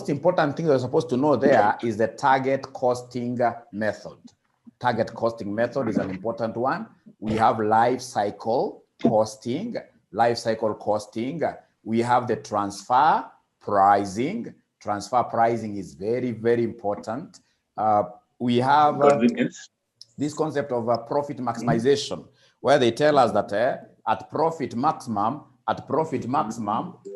most important thing you're supposed to know there is the target costing method. Target costing method is an important one. We have life cycle costing. Life cycle costing. We have the transfer pricing. Transfer pricing is very, very important. We have this concept of profit maximization, where they tell us that at profit maximum,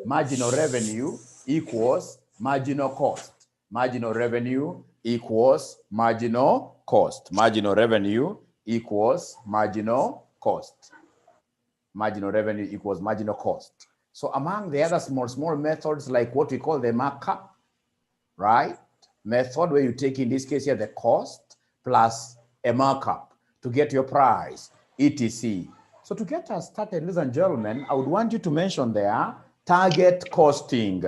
marginal revenue equals marginal cost. Marginal revenue equals marginal cost. Marginal revenue equals marginal cost. Marginal revenue equals marginal cost. So among the other small methods, like what we call the markup, right? Method where you take, in this case here, the cost plus a markup to get your price, etc. So to get us started, ladies and gentlemen, I would want you to mention there target costing.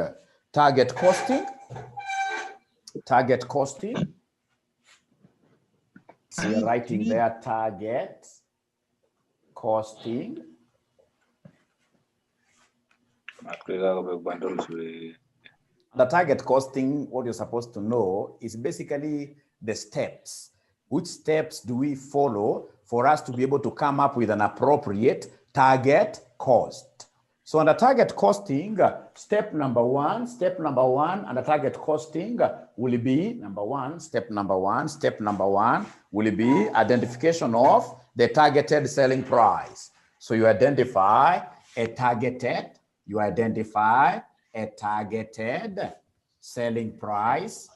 Target costing. Target costing. So you're writing there target costing. The target costing, what you're supposed to know is basically the steps. Which steps do we follow for us to be able to come up with an appropriate target cost? So under target costing, step number one, and the target costing will be step number one will be identification of the targeted selling price. So you identify a targeted selling price.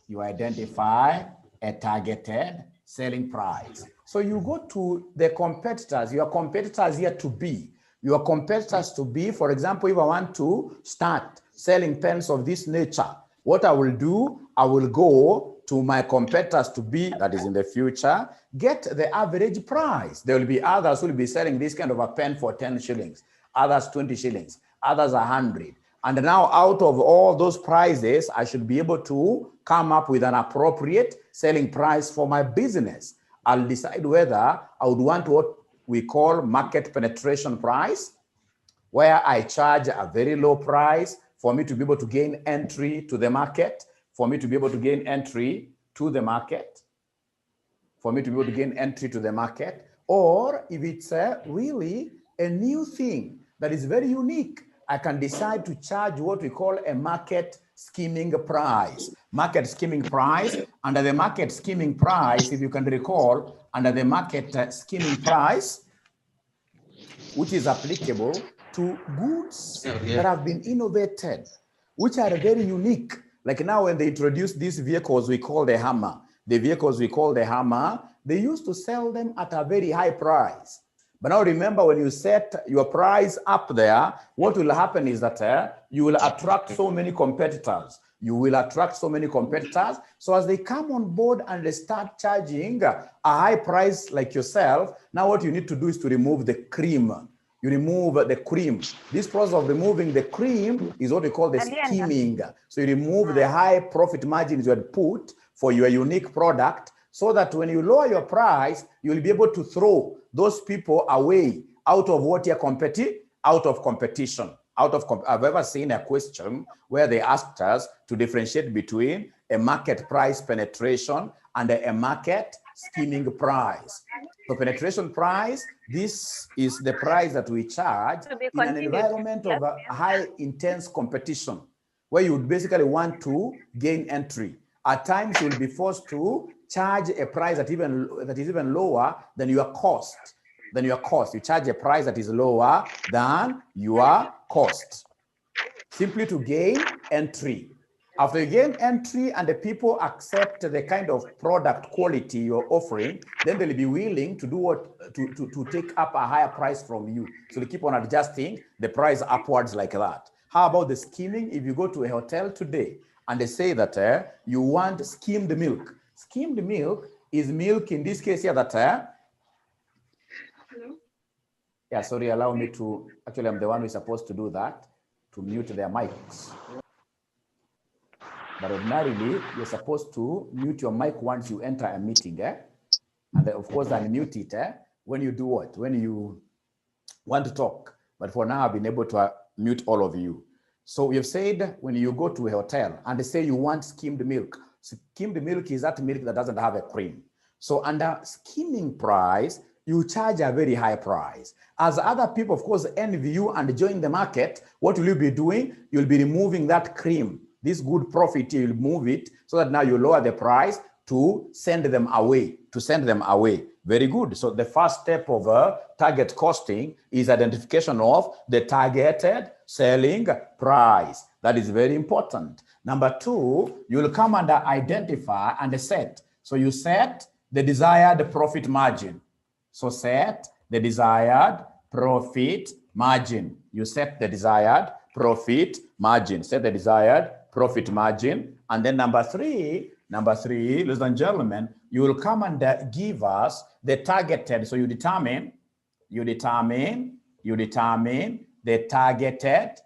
You identify a targeted selling price. So you go to the competitors, your competitors here to be. Your competitors to be, for example, if I want to start selling pens of this nature, what I will do, I will go to my competitors to be, that is in the future, get the average price. There will be others who will be selling this kind of a pen for 10 shillings, others 20 shillings, others 100. And now out of all those prices, I should be able to come up with an appropriate selling price for my business. I'll decide whether I would want what we call market penetration price, where I charge a very low price for me to be able to gain entry to the market, or if it's really a new thing that is very unique, I can decide to charge what we call a market skimming price. Market skimming price. Under the market skimming price, if you can recall, under the market skimming price, which is applicable to goods that have been innovated, which are very unique. Like now when they introduce these vehicles we call the Hammer, they used to sell them at a very high price. But now remember, when you set your price up there, what will happen is that you will attract so many competitors. So as they come on board and they start charging a high price like yourself, now what you need to do is to remove the cream. You remove the cream. This process of removing the cream is what we call the skimming. So you remove the high profit margins you had put for your unique product, so that when you lower your price, you will be able to throw those people away out of what you're competition. I've ever seen a question where they asked us to differentiate between a market price penetration and a market skimming price. So penetration price, this is the price that we charge in an environment of a high intense competition, where you would basically want to gain entry. At times you will be forced to charge a price that is even lower than your cost. You charge a price that is lower than your cost, simply to gain entry. After you gain entry and the people accept the kind of product quality you're offering, then they'll be willing to do what to take up a higher price from you. So they keep on adjusting the price upwards like that. How about the skimming? If you go to a hotel today and they say that you want skimmed milk. Skimmed milk is milk in this case here that yeah, sorry, allow me to, actually I'm the one who's supposed to do that, to mute their mics. But ordinarily, you're supposed to mute your mic once you enter a meeting, and then of course unmute it when you do what? When you want to talk. But for now, I've been able to mute all of you. So we have said when you go to a hotel and they say you want skimmed milk, skimmed milk is that milk that doesn't have a cream. So under skimming price, you charge a very high price. As other people, of course, envy you and join the market, what will you be doing? You'll be removing that cream. This good profit, you'll move it so that now you lower the price to send them away, Very good. So the first step of target costing is identification of the targeted selling price. That is very important. Number two, you'll come and identify and set. So you set the desired profit margin. So set the desired profit margin. You set the desired profit margin. Set the desired profit margin. And then number three, ladies and gentlemen, you will come and give us the targeted. So you determine the targeted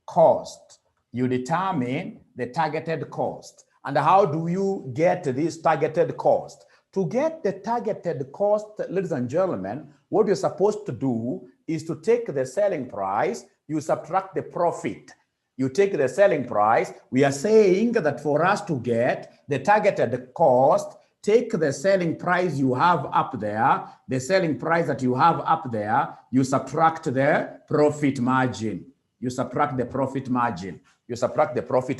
cost. You determine the targeted cost. And how do you get this targeted cost? To get the targeted cost, ladies and gentlemen, what you're supposed to do is to take the selling price, you subtract the profit. You take the selling price. We are saying that for us to get the targeted cost, take the selling price you have up there, the selling price that you have up there, you subtract the profit margin. You subtract the profit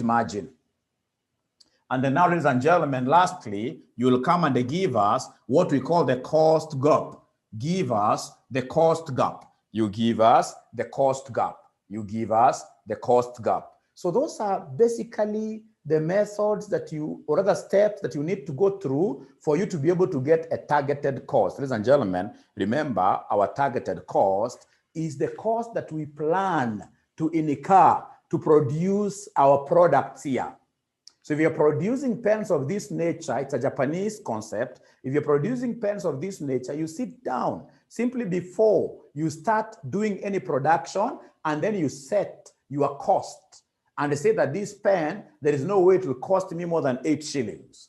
margin. And then now, ladies and gentlemen, lastly, you'll come and give us what we call the cost gap. Give us the cost gap. You give us the cost gap. So those are basically the methods that you, or other steps that you need to go through for you to be able to get a targeted cost. Ladies and gentlemen, remember our targeted cost is the cost that we plan to incur to produce our products here. So if you're producing pens of this nature, it's a Japanese concept. If you're producing pens of this nature, you sit down simply before you start doing any production, and then you set your cost and say that this pen, there is no way it will cost me more than 8 shillings.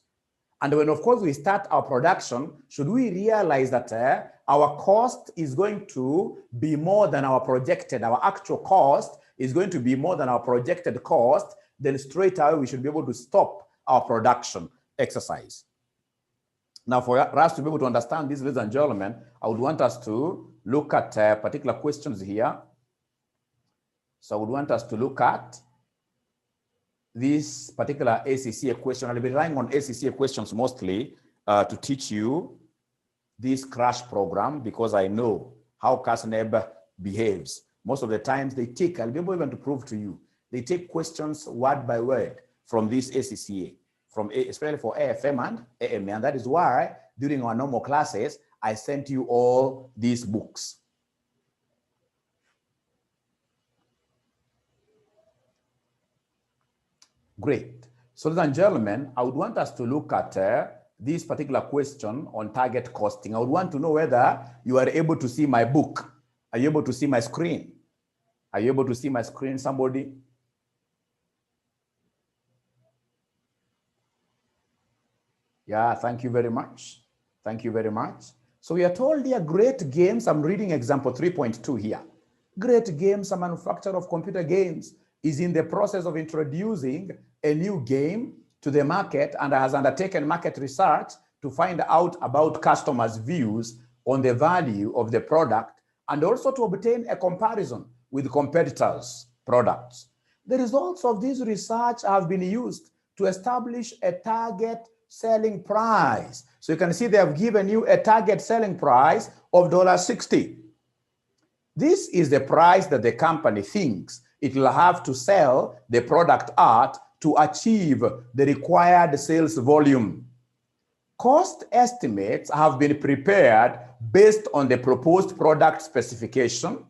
And when, of course, we start our production, should we realize that our cost is going to be more than our actual cost is going to be more than our projected cost, then straight away we should be able to stop our production exercise. Now, for us to be able to understand this, ladies and gentlemen, I would want us to look at particular questions here. So I would want us to look at this particular ACCA question. I'll be relying on ACCA questions mostly to teach you this crash program, because I know how CASNEB behaves. Most of the times they take, I'll be able even to prove to you, they take questions word by word from this ACCA, especially for AFM and AMA. And that is why during our normal classes, I sent you all these books. Great. So, ladies and gentlemen, I would want us to look at this particular question on target costing. I would want to know whether you are able to see my book. Are you able to see my screen? Are you able to see my screen, somebody? Yeah, thank you very much. Thank you very much. So we are told here, great games. I'm reading example 3.2 here. Great Games, a manufacturer of computer games, is in the process of introducing a new game to the market and has undertaken market research to find out about customers' views on the value of the product and also to obtain a comparison with competitors' products. The results of this research have been used to establish a target selling price. So you can see they have given you a target selling price of $60. This is the price that the company thinks it will have to sell the product at to achieve the required sales volume. Cost estimates have been prepared based on the proposed product specification,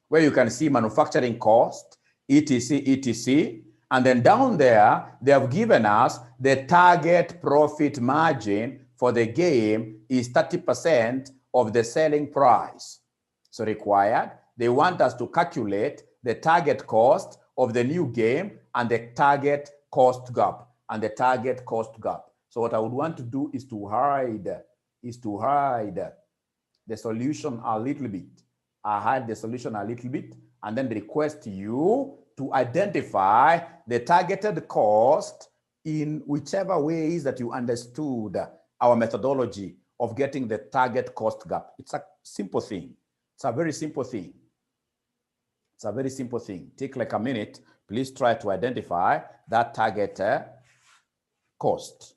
where you can see manufacturing cost, etc., etc. And then down there, they have given us the target profit margin for the game is 30% of the selling price. So required, they want us to calculate the target cost of the new game and the target cost gap So what I would want to do is to hide the solution a little bit. I hide the solution a little bit and then request you to identify the targeted cost in whichever ways that you understood our methodology of getting the target cost gap. It's a simple thing. It's a very simple thing. It's a very simple thing. Take like a minute. Please try to identify that target cost.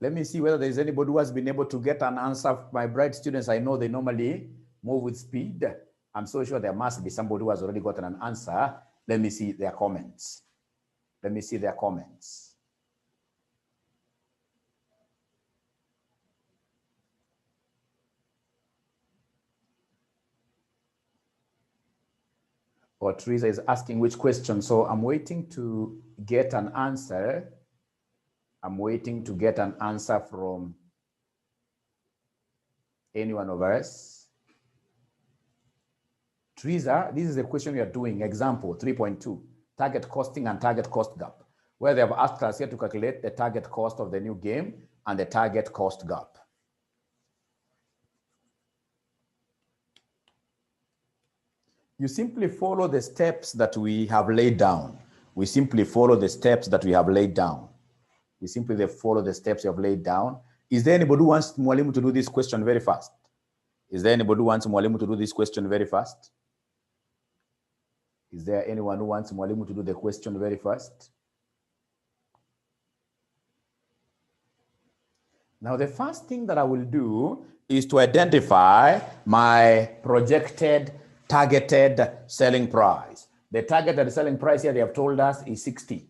Let me see whether there's anybody who has been able to get an answer. My bright students, I know they normally move with speed. I'm so sure there must be somebody who has already gotten an answer. Let me see their comments. Let me see their comments. Or Teresa is asking which question. So I'm waiting to get an answer. I'm waiting to get an answer from any one of us. Teresa, this is the question we are doing. Example 3.2, target costing and target cost gap, where they have asked us here to calculate the target cost of the new game and the target cost gap. You simply follow the steps that we have laid down. We simply follow the steps that we have laid down. We simply follow the steps you have laid down. Is there anybody who wants Mwalimu to do this question very fast? Is there anybody who wants Mwalimu to do this question very fast? Is there anyone who wants Mwalimu to do the question very fast? Now, the first thing that I will do is to identify my projected targeted selling price. The targeted selling price here, they have told us, is 60.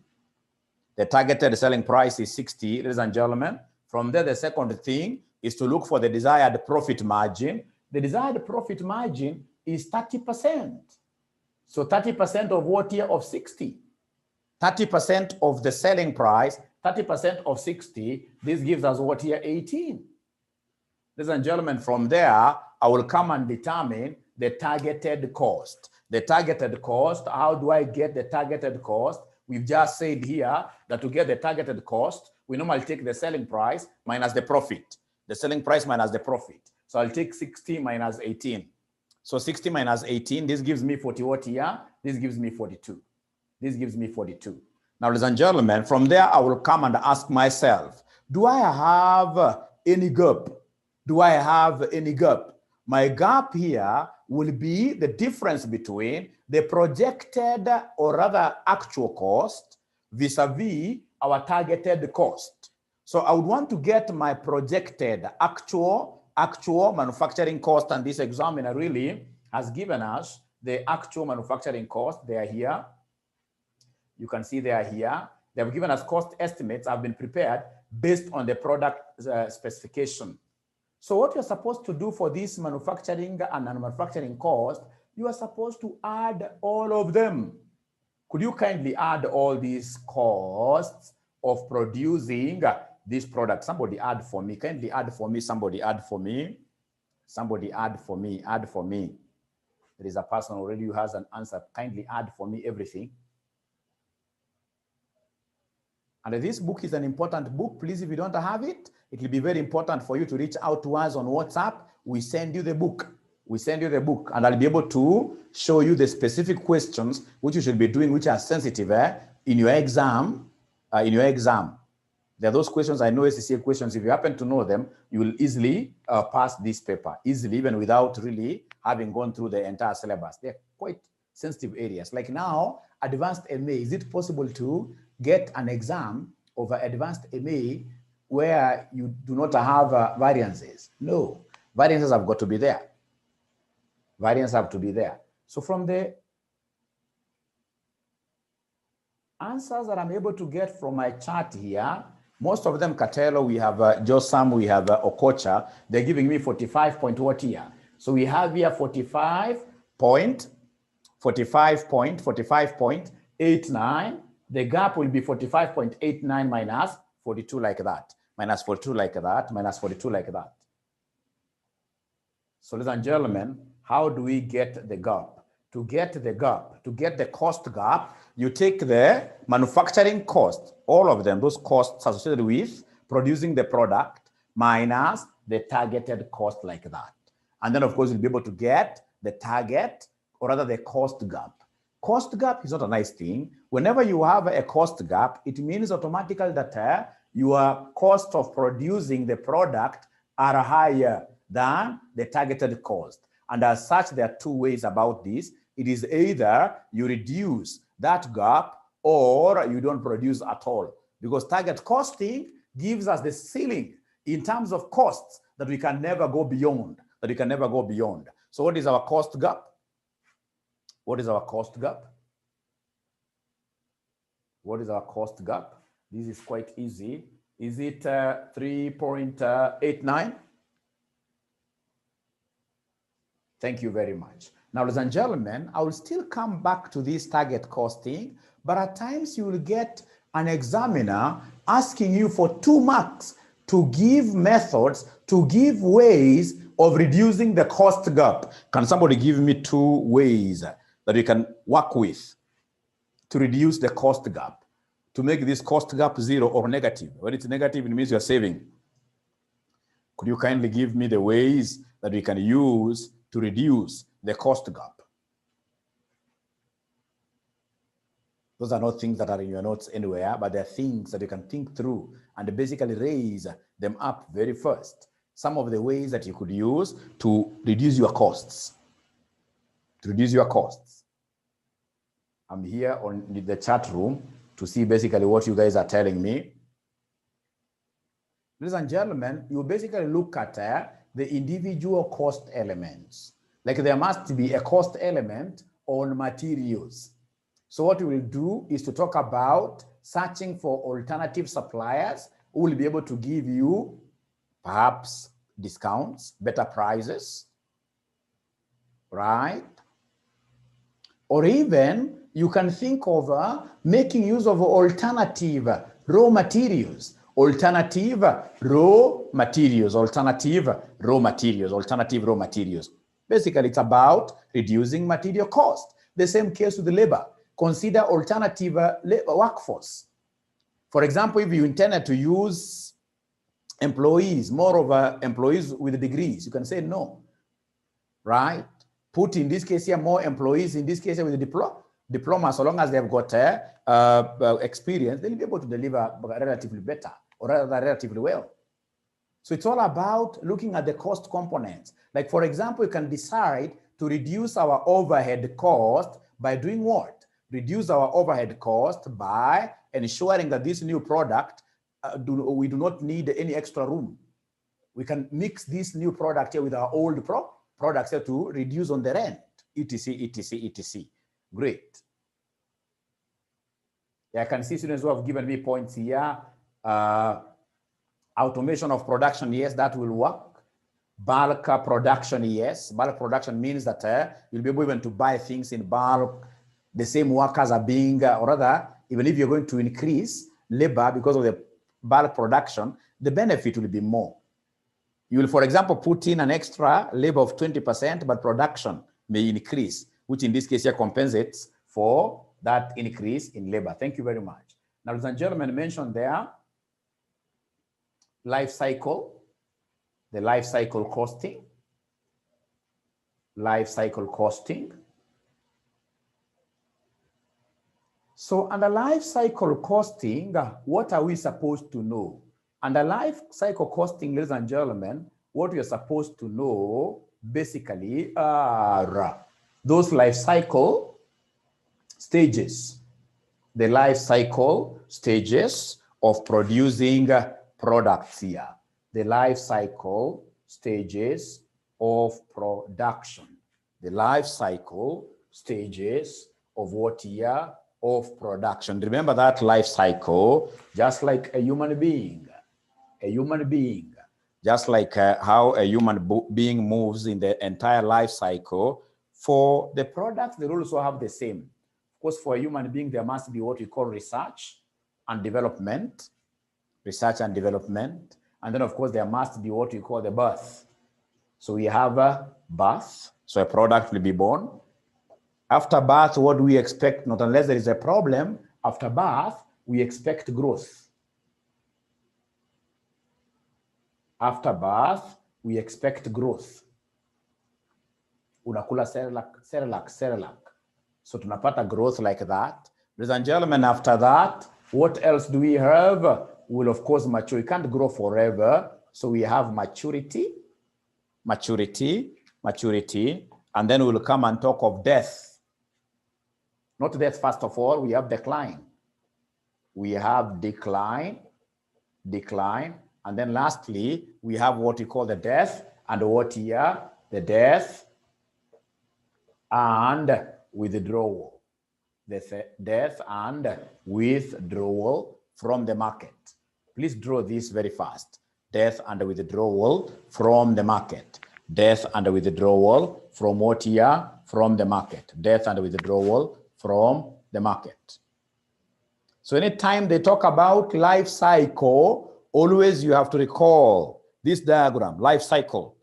The targeted selling price is 60, ladies and gentlemen. From there, the second thing is to look for the desired profit margin. The desired profit margin is 30%. So 30% of what here? Of 60. 30% of the selling price, 30% of 60, this gives us what here? 18. Ladies and gentlemen, from there, I will come and determine the targeted cost. The targeted cost, how do I get the targeted cost? We've just said here that to get the targeted cost, we normally take the selling price minus the profit. The selling price minus the profit. So I'll take 60 minus 18. So 60 minus 18, this gives me 40 what here? This gives me 42. This gives me 42. Now, ladies and gentlemen, from there, I will come and ask myself, do I have any gap? Do I have any gap? My gap here will be the difference between the projected or rather actual cost vis-a-vis our targeted cost. So I would want to get my projected actual manufacturing cost, and this examiner really has given us the actual manufacturing cost. They are here. You can see they are here. They have given us cost estimates have been prepared based on the product specification. So what you're supposed to do for this manufacturing and non-manufacturing cost, you are supposed to add all of them. Could you kindly add all these costs of producing this product? Somebody add for me. Kindly add for me. Somebody add for me. Somebody add for me. Add for me. There is a person already who has an answer. Kindly add for me everything. And this book is an important book. Please, if you don't have it, it will be very important for you to reach out to us on WhatsApp. We send you the book. We send you the book, and I'll be able to show you the specific questions which you should be doing, which are sensitive in your exam. There are those questions, I know SCCA questions. If you happen to know them, you will easily pass this paper, easily, even without really having gone through the entire syllabus. They're quite sensitive areas. Like now, advanced MA, is it possible to get an exam over advanced MA where you do not have variances? No, variances have got to be there. Variances have to be there. So from the answers that I'm able to get from my chart here, most of them Catelo, we have Josam, we have Okocha, they're giving me 45 point what here. So we have here 45.89. The gap will be 45.89 minus 42 like that, minus 42 like that, minus 42 like that. So ladies and gentlemen, how do we get the gap? To get the gap, to get the cost gap, you take the manufacturing cost, all of them, those costs associated with producing the product minus the targeted cost like that. And then of course, you'll be able to get the target or rather the cost gap. Cost gap is not a nice thing. Whenever you have a cost gap, it means automatically that your cost of producing the product are higher than the targeted cost. And as such, there are two ways about this. It is either you reduce that gap or you don't produce at all, because target costing gives us the ceiling in terms of costs that we can never go beyond, So what is our cost gap? What is our cost gap? What is our cost gap? This is quite easy. Is it 3.89? Thank you very much. Now, ladies and gentlemen, I will still come back to this target costing, but at times you will get an examiner asking you for 2 marks to give methods, to give ways of reducing the cost gap. Can somebody give me 2 ways that you can work with to reduce the cost gap, to make this cost gap 0 or negative? When it's negative, it means you're saving. Could you kindly give me the ways that we can use to reduce the cost gap? Those are not things that are in your notes anywhere, but they're things that you can think through and basically raise them up very first. Some of the ways that you could use to reduce your costs. I'm here on the chat room to see basically what you guys are telling me. Ladies and gentlemen, you basically look at the individual cost elements. Like there must be a cost element on materials. So what we will do is to talk about searching for alternative suppliers who will be able to give you perhaps discounts, better prices, right? Or even you can think of making use of alternative raw materials. Basically, it's about reducing material cost. The same case with the labor. Consider alternative workforce. For example, if you intended to use employees, more of employees with degrees, you can say no, right? Put in this case here more employees, in this case here with a diploma, so long as they've got experience, they'll be able to deliver relatively better or rather relatively well. So it's all about looking at the cost components. Like, for example, you can decide to reduce our overhead cost by doing what? Reduce our overhead cost by ensuring that this new product, we do not need any extra room. We can mix this new product here with our old products here to reduce on the rent, etc., etc., etc. Great. Yeah, I can see students who have given me points here. Automation of production, yes, that will work. Bulk production, yes. Bulk production means that you'll be able even to buy things in bulk. The same workers are being, or rather, even if you're going to increase labor because of the bulk production, the benefit will be more. You will, for example, put in an extra labor of 20%, but production may increase, which in this case here compensates for that increase in labor. Thank you very much. Now, ladies and gentlemen, mentioned there, life cycle, the life cycle costing, life cycle costing. So under life cycle costing, what are we supposed to know? Under life cycle costing, ladies and gentlemen, what we are supposed to know basically are those life cycle stages, the life cycle stages of producing products here, the life cycle stages of production, the life cycle stages of what here? Of production. Remember that life cycle, just like a human being, just like how a human being moves in the entire life cycle. For the products, they also have the same. Of course, for a human being, there must be what we call research and development, and then of course there must be what we call the birth. So we have a birth, so a product will be born. After birth, what do we expect? Not unless there is a problem, after birth, we expect growth. After birth, we expect growth. Unakula Cerelac. So tunapata growth like that. Ladies and gentlemen, after that, what else do we have? We'll of course mature. You can't grow forever. So we have maturity, and then we'll come and talk of death. Not death, first of all, we have decline. We have decline, and then lastly, we have what we call the death, and what here? The death and withdrawal. The death and withdrawal from the market. Please draw this very fast. Death and withdrawal from the market. Death and withdrawal from what here? From the market. Death and withdrawal from the market. So anytime they talk about life cycle, always you have to recall this diagram, life cycle.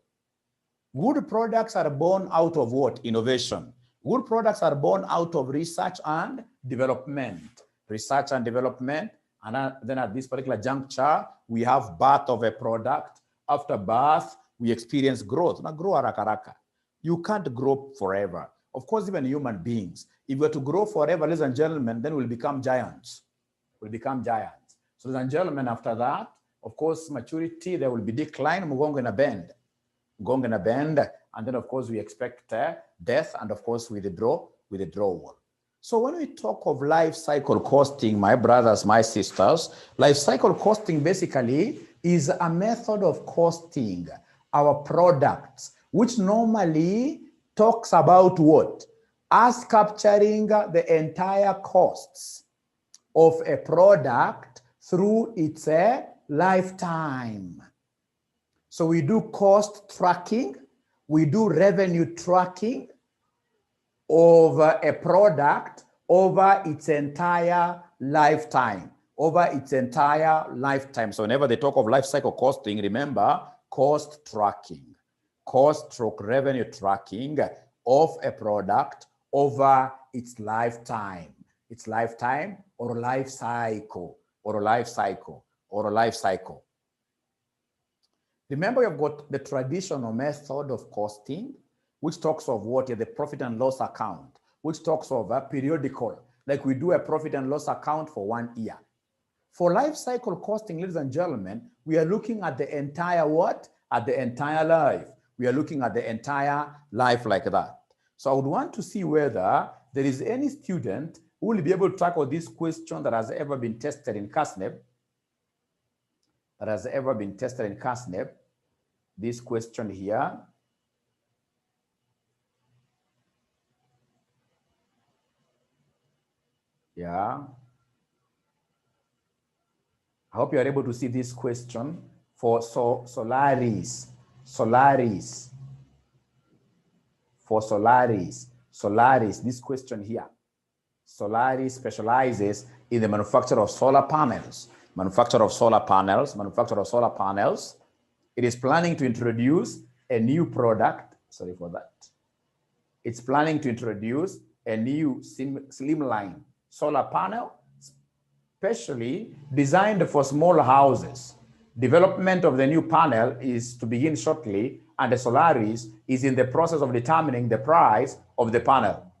Good products are born out of what? Innovation. Good products are born out of research and development. Research and development. And then at this particular juncture, we have birth of a product. After birth, we experience growth. Now, grow haraka. You can't grow forever. Of course, even human beings, if we were to grow forever, ladies and gentlemen, then we'll become giants. We'll become giants. So, ladies and gentlemen, after that, of course, maturity, there will be decline, mgongo in a bend. And then, of course, we expect death and, of course, withdrawal. So when we talk of life cycle costing, my brothers, my sisters, life cycle costing basically is a method of costing our products, which normally talks about what? Us capturing the entire costs of a product through its lifetime. So we do cost tracking, we do revenue tracking of a product over its entire lifetime. So whenever they talk of life cycle costing, remember cost tracking, revenue tracking of a product over its lifetime or life cycle. or a life cycle, or a life cycle. Remember, you've got the traditional method of costing, which talks of what is the profit and loss account, which talks of a periodical, like we do a profit and loss account for 1 year. For life cycle costing, ladies and gentlemen, we are looking at the entire what? At the entire life. We are looking at the entire life like that. So I would want to see whether there is any student who will be able to tackle this question that has ever been tested in CASNEB, this question here. Yeah. I hope you are able to see this question for Solaris. For Solaris, this question here. Solaris specializes in the manufacture of solar panels. It is planning to introduce a new product. Sorry for that. It's planning to introduce a new slimline solar panel, specially designed for small houses. Development of the new panel is to begin shortly, and the Solaris is in the process of determining the price of the panel.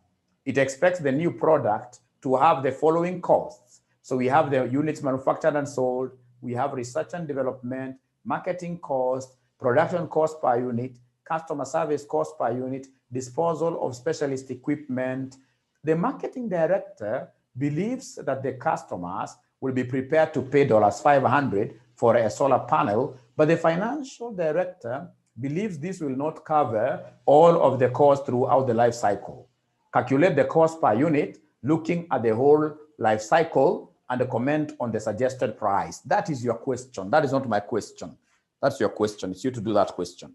It expects the new product to have the following costs. So we have the units manufactured and sold, we have research and development, marketing cost, production cost per unit, customer service cost per unit, disposal of specialist equipment. The marketing director believes that the customers will be prepared to pay $500 for a solar panel, but the financial director believes this will not cover all of the costs throughout the life cycle. Calculate the cost per unit, looking at the whole life cycle, and comment on the suggested price. That is your question. That is not my question. That's your question. It's you to do that question.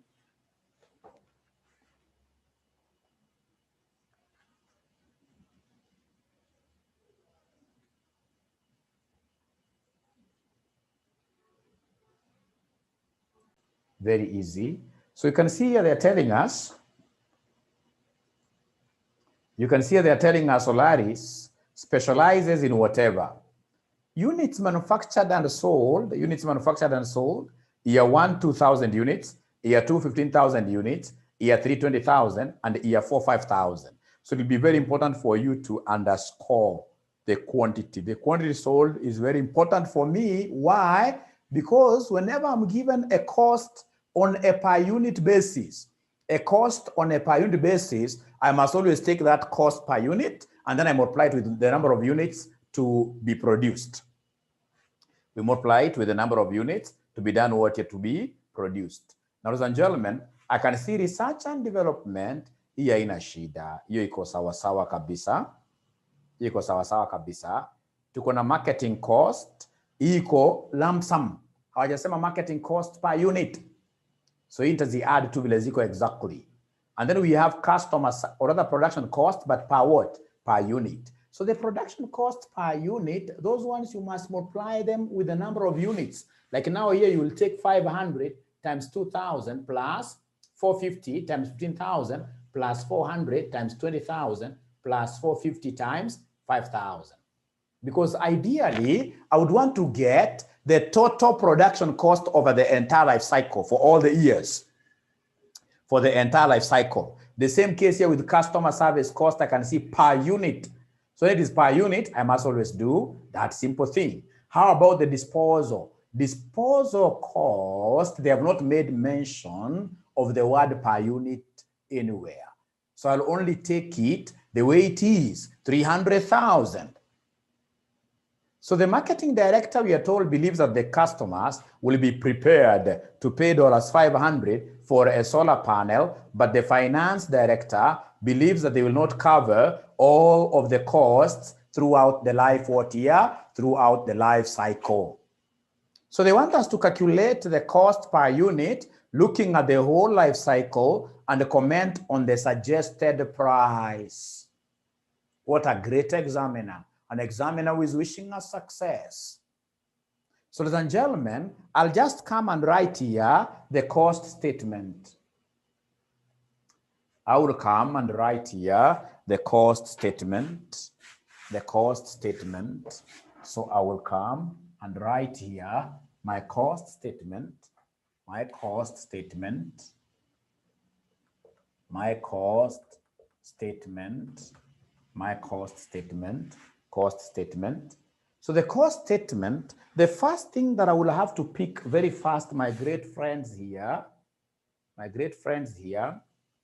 Very easy. So you can see here they're telling us, Solaris specializes in whatever. Units manufactured and sold, year 1, 2,000 units, year 2, 15,000 units, year 3, 20,000, and year 4, 5,000. So it will be very important for you to underscore the quantity. The quantity sold is very important for me. Why? Because whenever I'm given a cost on a per unit basis, I must always take that cost per unit and then I multiply it with the number of units to be produced. We multiply it with the number of units to be done what yet to be produced. Now, ladies and gentlemen, I can see research and development, hii haina shida. Hiyo iko sawa kabisa. Tuko na marketing cost, iko lump sum. Hawajasema marketing cost per unit. So hii nitaziadd tu vile ziko exactly. And then we have customers or other production cost, but per what? Per unit. So the production cost per unit, those ones you must multiply them with the number of units. Like now here you will take 500 times 2,000 plus 450 times 15,000 plus 400 times 20,000 plus 450 times 5,000. Because ideally, I would want to get the total production cost over the entire life cycle for all the years. For the entire life cycle. The same case here with customer service cost, I can see per unit. So it is per unit, I must always do that simple thing. How about the disposal? Disposal cost, they have not made mention of the word per unit anywhere. So I'll only take it the way it is, 300,000. So the marketing director, we are told, believes that the customers will be prepared to pay $500 for a solar panel, but the finance director believes that they will not cover all of the costs throughout the life throughout the life cycle. So they want us to calculate the cost per unit, looking at the whole life cycle and comment on the suggested price. What a great examiner. An examiner who is wishing us success. So ladies and gentlemen, I'll just come and write here the cost statement. I will come and write here the cost statement. So I will come and write here my cost statement, my cost statement, my cost statement, my cost statement, cost statement. So the cost statement, the first thing that I will have to pick very fast, my great friends here,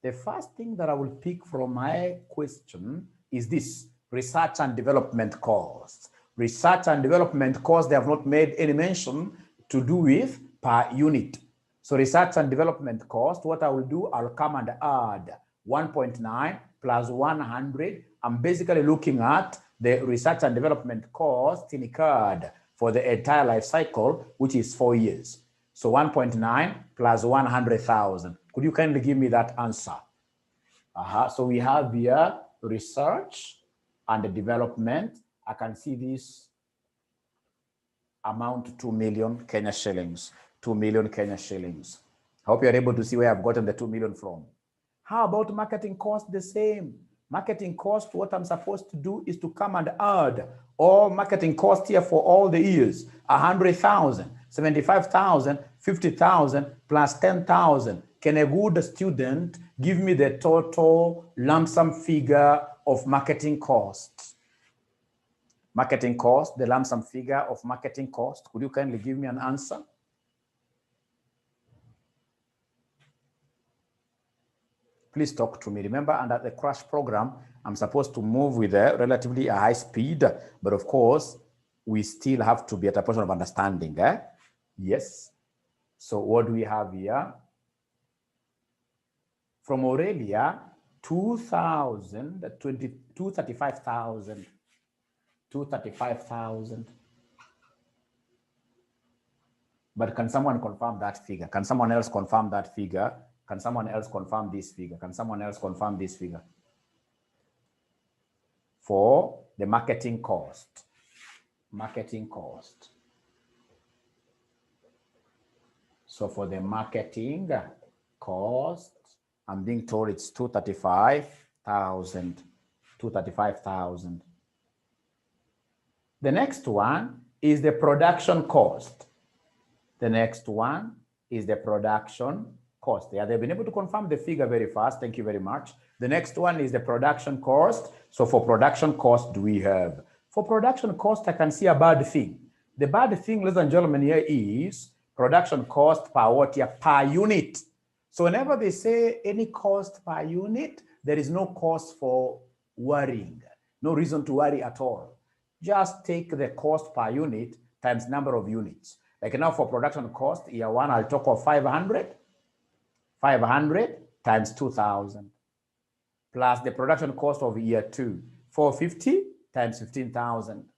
the first thing that I will pick from my question is this: research and development costs. Research and development costs, they have not made any mention to do with per unit. So research and development cost, what I will do, I'll come and add 1.9 plus 100. I'm basically looking at the research and development cost incurred for the entire life cycle, which is 4 years. So 1.9 plus 100,000. Could you kindly give me that answer? So we have here research and development. I can see this amount 2 million Kenya shillings. 2 million Kenya shillings. I hope you're able to see where I've gotten the 2 million from. How about marketing cost? The same. Marketing cost, what I'm supposed to do is to come and add all marketing cost here for all the years. 100,000, 75,000, 50,000 plus 10,000. Can a good student give me the total lump sum figure of marketing cost? Marketing cost, the lump sum figure of marketing cost. Could you kindly give me an answer? Please talk to me. Remember, under the crash program, I'm supposed to move with a relatively high speed, but of course, we still have to be at a point of understanding. Yes. So what do we have here? From Aurelia, 2,000, 235,000, 235,000. But can someone confirm that figure? Can someone else confirm that figure? Can someone else confirm this figure? Can someone else confirm this figure? For the marketing cost. Marketing cost. So for the marketing cost, I'm being told it's 235,000. 235,000. The next one is the production cost. The next one is the production cost. Yeah, they've been able to confirm the figure very fast. Thank you very much. The next one is the production cost. So for production cost, do we have? For production cost, I can see a bad thing. The bad thing, ladies and gentlemen, here is production cost per what here? Per unit. So whenever they say any cost per unit, there is no cause for worrying. No reason to worry at all. Just take the cost per unit times number of units. Like now for production cost, year one, I'll talk of 500. 500 times 2,000 plus the production cost of year two, 450 times 15,000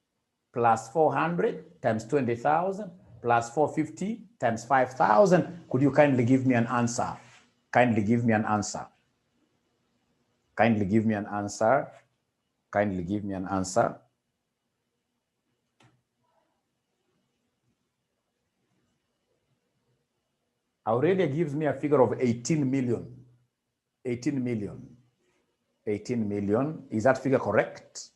plus 400 times 20,000 plus 450 times 5,000. Could you kindly give me an answer? Kindly give me an answer. Kindly give me an answer. Kindly give me an answer. Aurelia gives me a figure of 18 million. 18 million. 18 million. Is that figure correct?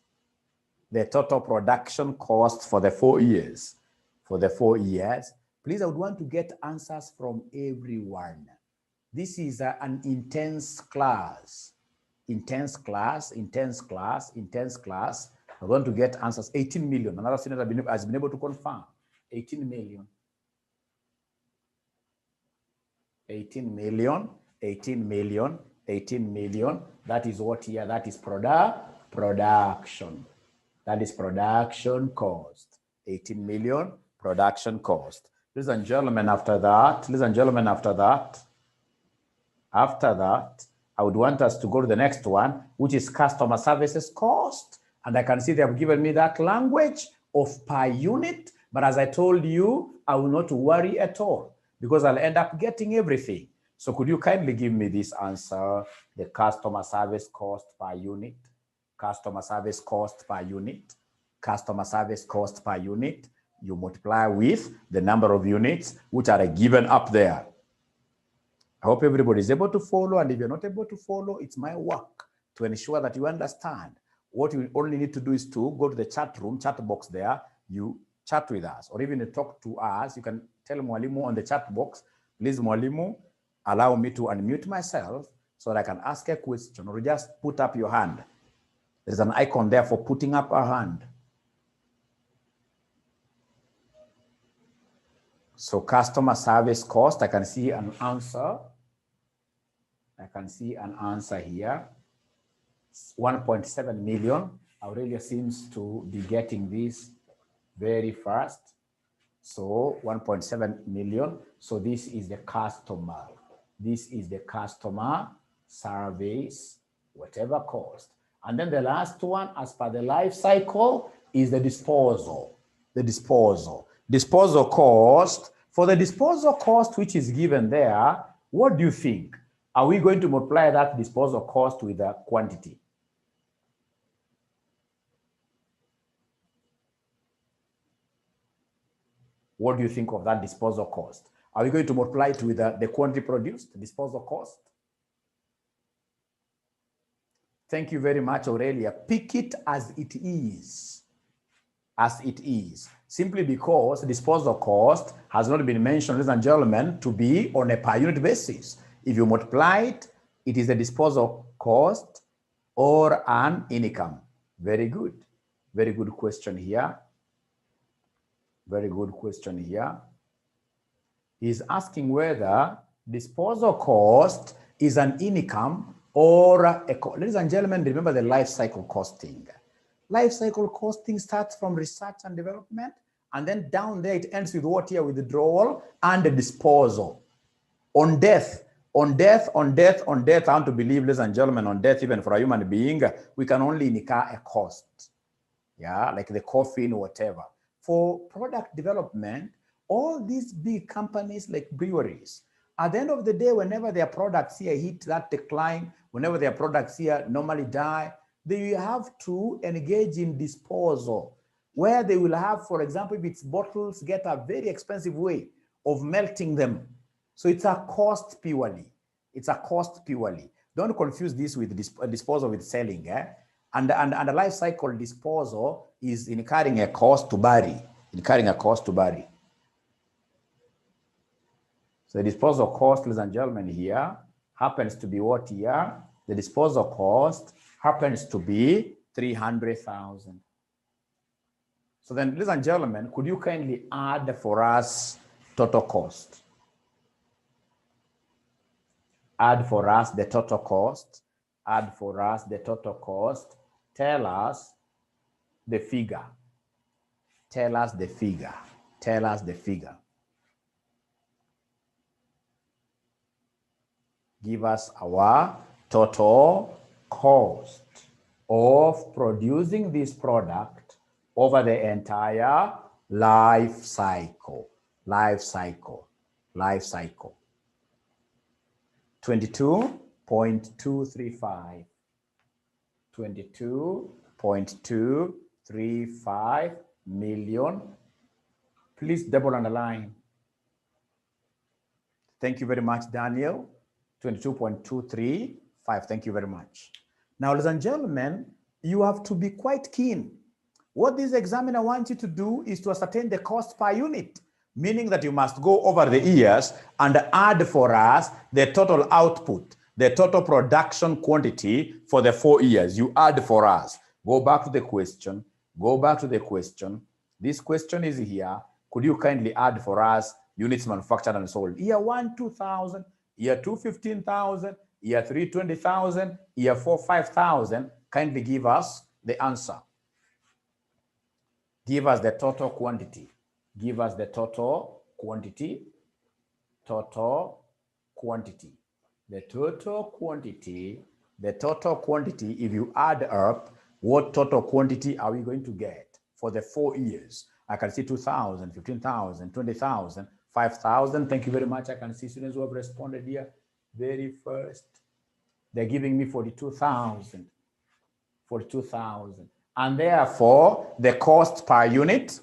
The total production cost for the 4 years. For the 4 years. Please, I would want to get answers from everyone. This is an intense class. Intense class, intense class, intense class. I want to get answers. 18 million. Another student has been able to confirm. 18 million. 18 million, 18 million, 18 million. That is what here? That is production. That is production cost. 18 million production cost. Ladies and gentlemen, after that, I would want us to go to the next one, which is customer services cost. And I can see they have given me that language of per unit. But as I told you, I will not worry at all, because I'll end up getting everything. So could you kindly give me this answer, the customer service cost per unit, customer service cost per unit, customer service cost per unit, you multiply with the number of units which are given up there. I hope everybody is able to follow, and if you're not able to follow, it's my work to ensure that you understand. What you only need to do is to go to the chat room, chat box there, you chat with us or even talk to us, you can tell Mwalimu on the chat box, please Mwalimu, allow me to unmute myself so that I can ask a question, or just put up your hand. There's an icon there for putting up a hand. So customer service cost, I can see an answer. I can see an answer here. 1.7 million. Aurelia seems to be getting this very fast. So 1.7 million. So this is the customer. This is the customer service, whatever cost. And then the last one, as per the life cycle, is the disposal. The disposal. Disposal cost. For the disposal cost, which is given there, what do you think? Are we going to multiply that disposal cost with a quantity? What do you think of that disposal cost? Are we going to multiply it with the quantity produced, disposal cost? Thank you very much, Aurelia. Pick it as it is. As it is. Simply because disposal cost has not been mentioned, ladies and gentlemen, to be on a per unit basis. If you multiply it, it is a disposal cost or an income. Very good. Very good question here. Very good question here. He's asking whether disposal cost is an income or a cost. Ladies and gentlemen, remember the life cycle costing. Life cycle costing starts from research and development, and then down there it ends with what here? With withdrawal and the disposal. On death, on death, on death, on death, I want to believe, ladies and gentlemen, on death, even for a human being, we can only incur a cost. Yeah, like the coffin or whatever. For product development, all these big companies like breweries, at the end of the day, whenever their products here hit that decline, whenever their products here normally die, they have to engage in disposal, where they will have, for example, if it's bottles, get a very expensive way of melting them. So it's a cost purely. It's a cost purely. Don't confuse this with disposal with selling. And the life cycle disposal is incurring a cost to bury. Incurring a cost to bury. So the disposal cost, ladies and gentlemen, here happens to be what here? The disposal cost happens to be 300,000. So then, ladies and gentlemen, could you kindly add for us total cost? Add for us the total cost. Add for us the total cost. Tell us the figure. Tell us the figure. Tell us the figure. Give us our total cost of producing this product over the entire life cycle. Life cycle. Life cycle. 22.235. 22.235 million. Please double underline. Thank you very much, Daniel. 22.235. Thank you very much. Now, ladies and gentlemen, you have to be quite keen. What this examiner wants you to do is to ascertain the cost per unit, meaning that you must go over the years and add for us the total output, the total production quantity for the 4 years. You add for us. Go back to the question. Go back to the question. This question is here. Could you kindly add for us units manufactured and sold? Year 1, 2,000. Year 2, 15,000. Year 3, 20,000. Year 4, 5,000. Kindly give us the answer. Give us the total quantity. Give us the total quantity. Total quantity. The total quantity. The total quantity, if you add up, what total quantity are we going to get for the 4 years? I can see 2,000, 15,000, 20,000, 5,000. Thank you very much. I can see students who have responded here very first. They're giving me 42,000. 42,000. And therefore, the cost per unit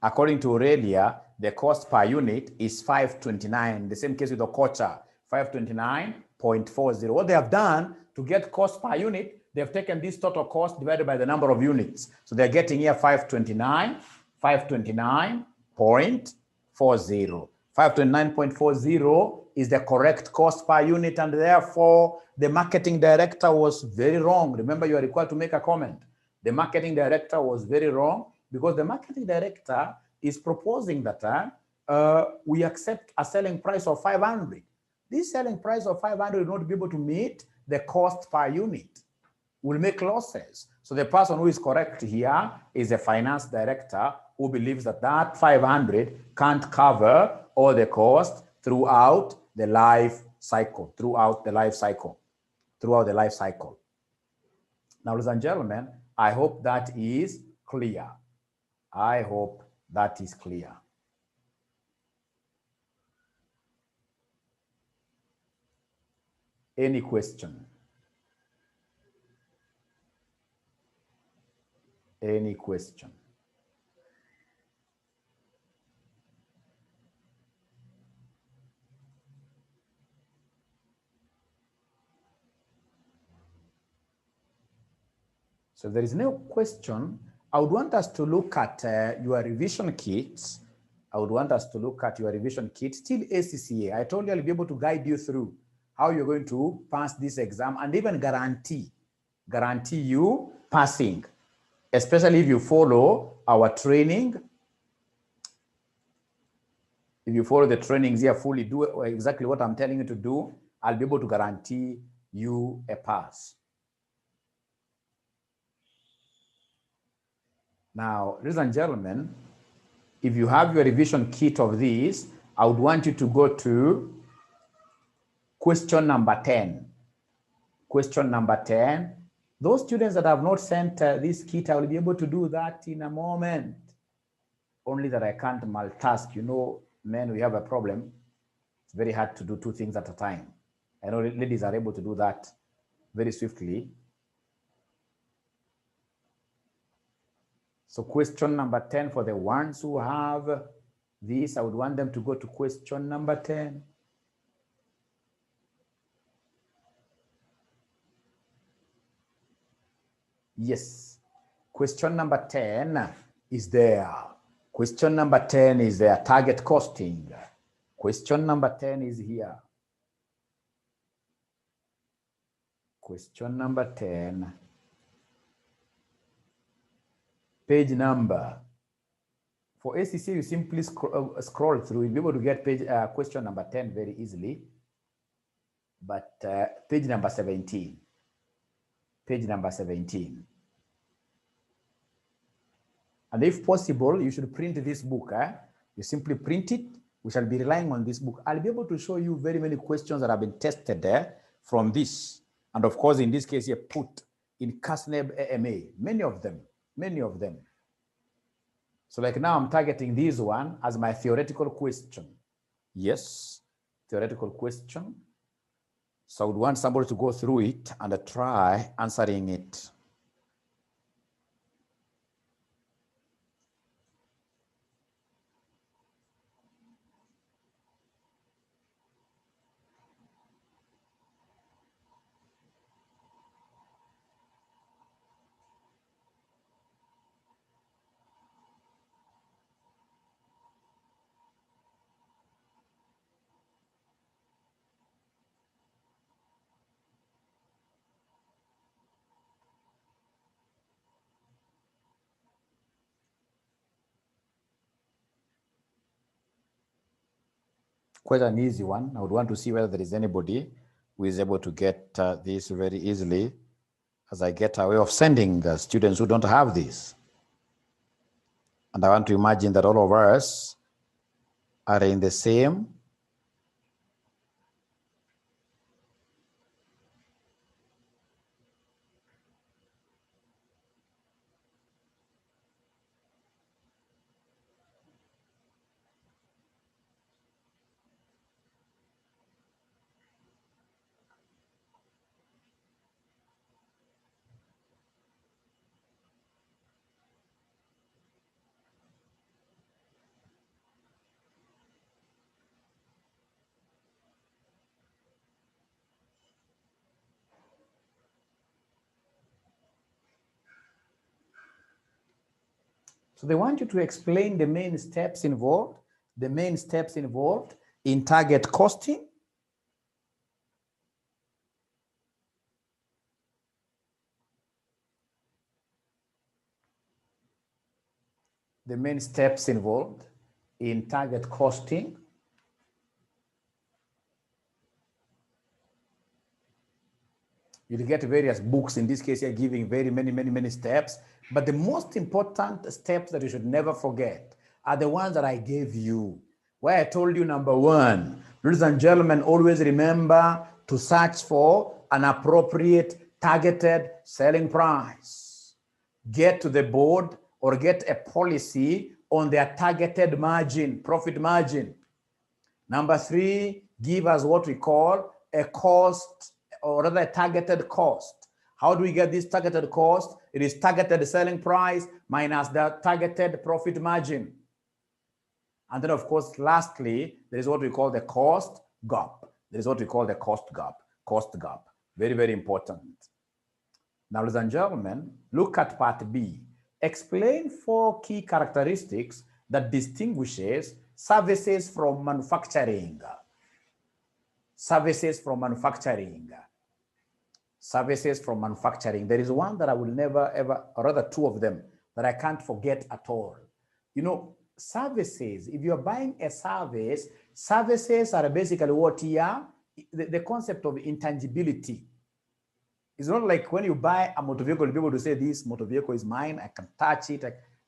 According to Aurelia, the cost per unit is 529. The same case with Okocha, 529.40. What they have done to get cost per unit, they've taken this total cost divided by the number of units. So they're getting here 529.40. 529.40 is the correct cost per unit, and therefore the marketing director was very wrong. Remember, you are required to make a comment. The marketing director was very wrong because the marketing director is proposing that we accept a selling price of 500. This selling price of 500 will not be able to meet the cost per unit. Will make losses. So the person who is correct here is a finance director who believes that that 500 can't cover all the costs throughout the life cycle, throughout the life cycle. Now, ladies and gentlemen, I hope that is clear. I hope that is clear. Any question? Any question? So if there is no question, I would want us to look at your revision kits. Still ACCA. I told you I'll be able to guide you through how you're going to pass this exam and even guarantee you passing, especially if you follow our training. If you follow the trainings here fully, do exactly what I'm telling you to do, I'll be able to guarantee you a pass. Now, ladies and gentlemen, if you have your revision kit of these, I would want you to go to question number 10. Question number 10. Those students that have not sent this kit, I will be able to do that in a moment. Only that I can't multitask. You know, men, we have a problem. It's very hard to do two things at a time. I know ladies are able to do that very swiftly. So question number 10, for the ones who have this, I would want them to go to question number 10. Yes, question number 10 is there. Question number 10 is there, target costing. Question number 10 is here. Question number 10. Page number. For ACC, you simply scroll through. You'll be able to get page, question number 10 very easily. But page number 17. Page number 17. And if possible, you should print this book. You simply print it. We shall be relying on this book. I'll be able to show you very many questions that have been tested there from this. And of course, in this case, you put in CASNEB AMA, many of them. So like now I'm targeting this one as my theoretical question. Yes, theoretical question. So I would want somebody to go through it and try answering it. Quite an easy one. I would want to see whether there is anybody who is able to get this very easily, as I get a way of sending students who don't have this. And I want to imagine that all of us are in the same So they want you to explain the main steps involved in target costing. The main steps involved in target costing. You'll get various books, in this case, you're giving very many steps. But the most important steps that you should never forget are the ones that I gave you, where I told you, number one, ladies and gentlemen, always remember to search for an appropriate targeted selling price. Get to the board or get a policy on their targeted margin, profit margin. Number three, give us what we call a cost, or rather a targeted cost. How do we get this targeted cost? It is targeted selling price minus the targeted profit margin. And then, of course, lastly, there is what we call the cost gap. There is what we call the cost gap. Very important. Now, ladies and gentlemen, look at part B. Explain 4 key characteristics that distinguishes services from manufacturing. Services from manufacturing. Services from manufacturing. There is one that I will never ever, or rather 2 of them, that I can't forget at all. You know, services, if you're buying a service, services are basically what here, the concept of intangibility. It's not like when you buy a motor vehicle, you'll be able to say, this motor vehicle is mine, I can touch it.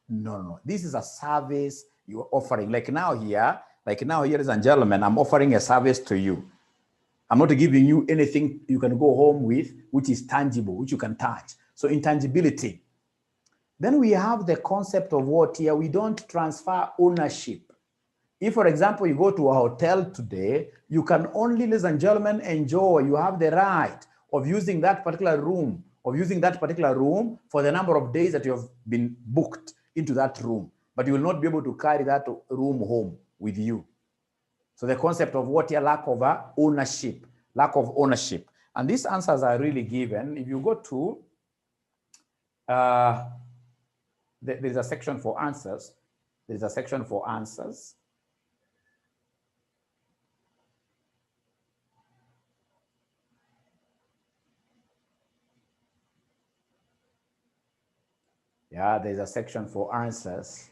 No. This is a service you are offering. Like now here, ladies and gentlemen, I'm offering a service to you. I'm not giving you anything you can go home with, which is tangible, which you can touch. So intangibility. Then we have the concept of what here, we don't transfer ownership. If, for example, you go to a hotel today, you can only, ladies and gentlemen, enjoy, you have the right of using that particular room, for the number of days that you have been booked into that room. But you will not be able to carry that room home with you. So the concept of what here, lack of ownership. And these answers are really given. If you go to, there's a section for answers. Yeah, there's a section for answers.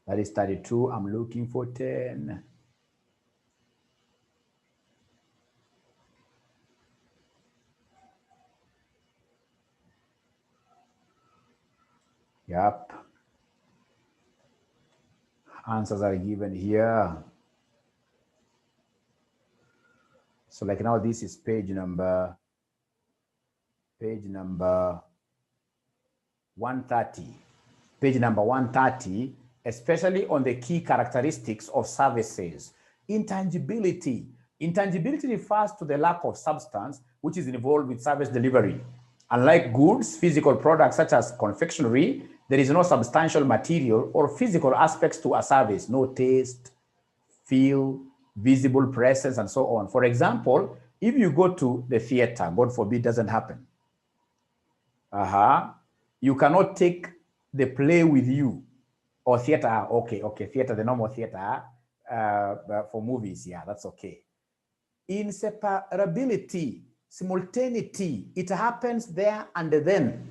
That is 32. I'm looking for 10. Yep. Answers are given here. So like now, this is page number 130. Page number 130, especially on the key characteristics of services. Intangibility. Intangibility refers to the lack of substance which is involved with service delivery. Unlike goods, physical products such as confectionery, there is no substantial material or physical aspects to a service, no taste, feel, visible presence, and so on. For example, if you go to the theater, God forbid, doesn't happen. You cannot take the play with you, or theater. Okay, theater, the normal theater for movies. Yeah, that's okay. Inseparability, simultaneity, it happens there and then.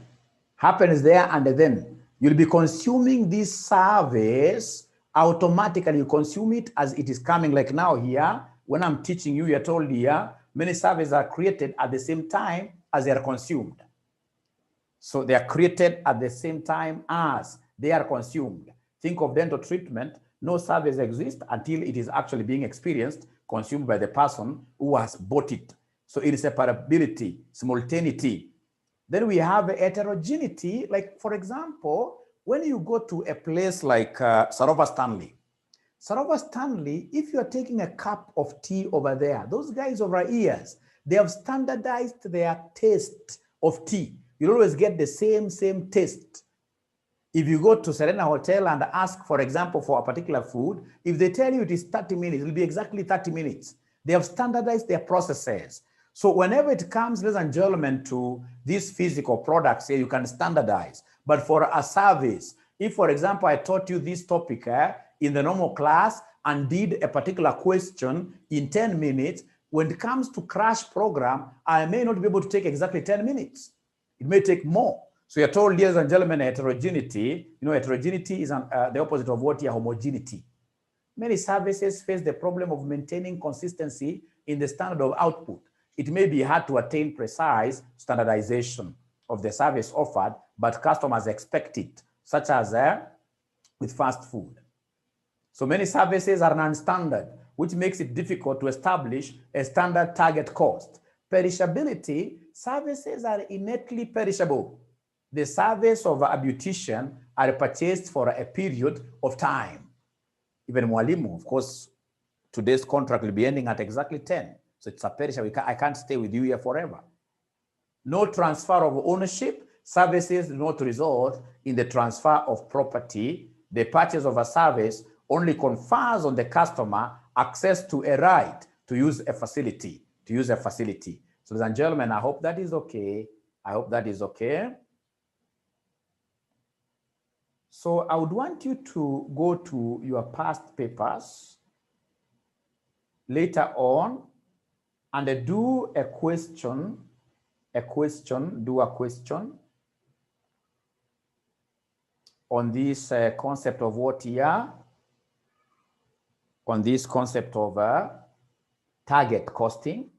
You'll be consuming this service automatically. You consume it as it is coming. Like now here, when I'm teaching you, you're told here, many services are created at the same time as they are consumed. So they are created at the same time as they are consumed. Think of dental treatment. No service exists until it is actually being experienced, consumed by the person who has bought it. So inseparability, simultaneity. Then we have heterogeneity. Like, for example, when you go to a place like Sarova Stanley, if you're taking a cup of tea over there, those guys over years, they have standardized their taste of tea. You'll always get the same taste. If you go to Serena Hotel and ask, for example, for a particular food, if they tell you it is 30 minutes, it will be exactly 30 minutes. They have standardized their processes. So whenever it comes, ladies and gentlemen, to these physical products here, you can standardize. But for a service, if, for example, I taught you this topic in the normal class and did a particular question in 10 minutes, when it comes to crash program, I may not be able to take exactly 10 minutes. It may take more. So you're told, ladies and gentlemen, heterogeneity, heterogeneity is the opposite of what here, homogeneity. Many services face the problem of maintaining consistency in the standard of output. It may be hard to attain precise standardization of the service offered, but customers expect it, such as with fast food. So many services are non-standard, which makes it difficult to establish a standard target cost. Perishability, services are innately perishable. The service of a beautician are purchased for a period of time. Even Mwalimu, of course, today's contract will be ending at exactly 10. So it's a perishable. I can't stay with you here forever. No transfer of ownership. Services do not result in the transfer of property. The purchase of a service only confers on the customer access to a right to use a facility, So, ladies and gentlemen, I hope that is okay. So I would want you to go to your past papers later on and do a question on this concept of what here, on this concept of target costing,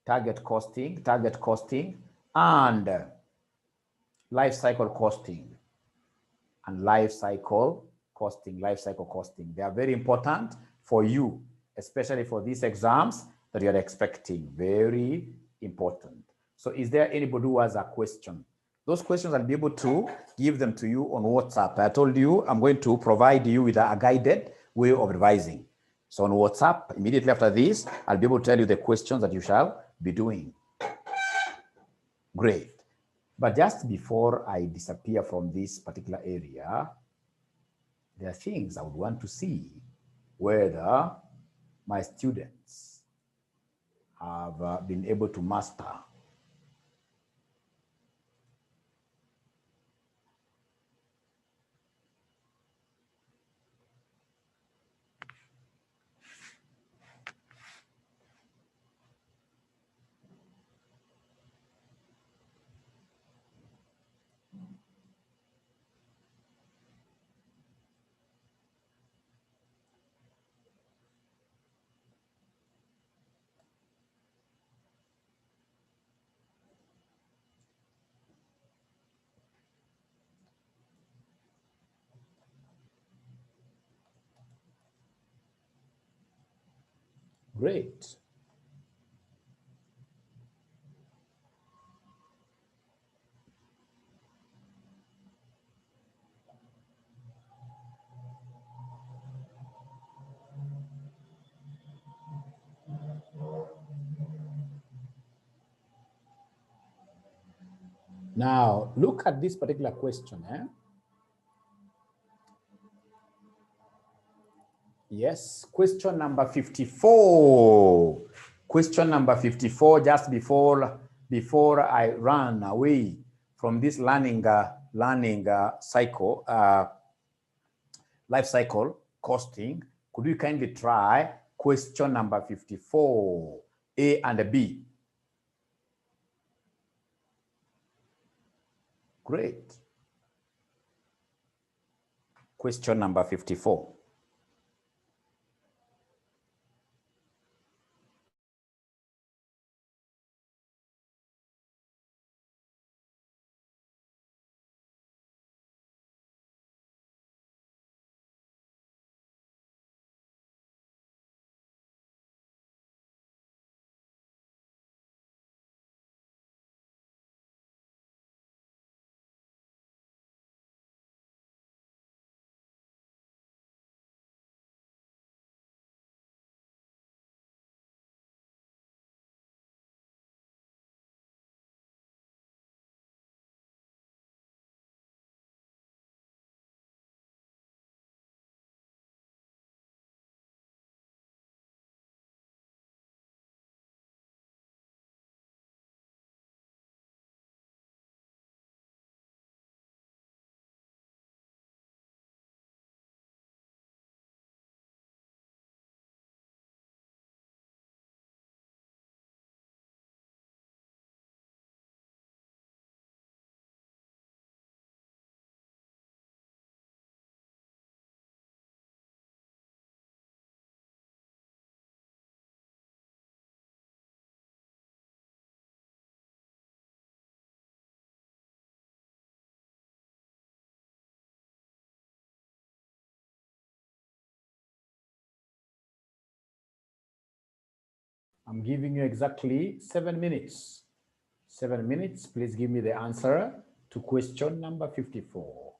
and life cycle costing, life cycle costing. They are very important for you, especially for these exams that you are expecting. Very important. So is there anybody who has a question? Those questions, I'll be able to give them to you on WhatsApp. I told you I'm going to provide you with a guided way of revising. So on WhatsApp, immediately after this, I'll be able to tell you the questions that you shall be doing. Great. But just before I disappear from this particular area, there are things I would want to see whether my students have been able to master. Great. Now, look at this particular question. Yes, question number 54. Question number 54, just before I run away from this learning cycle, life cycle costing, could you kindly try question number 54, A and B? Great. Question number 54. I'm giving you exactly 7 minutes. 7 minutes. Please give me the answer to question number 54.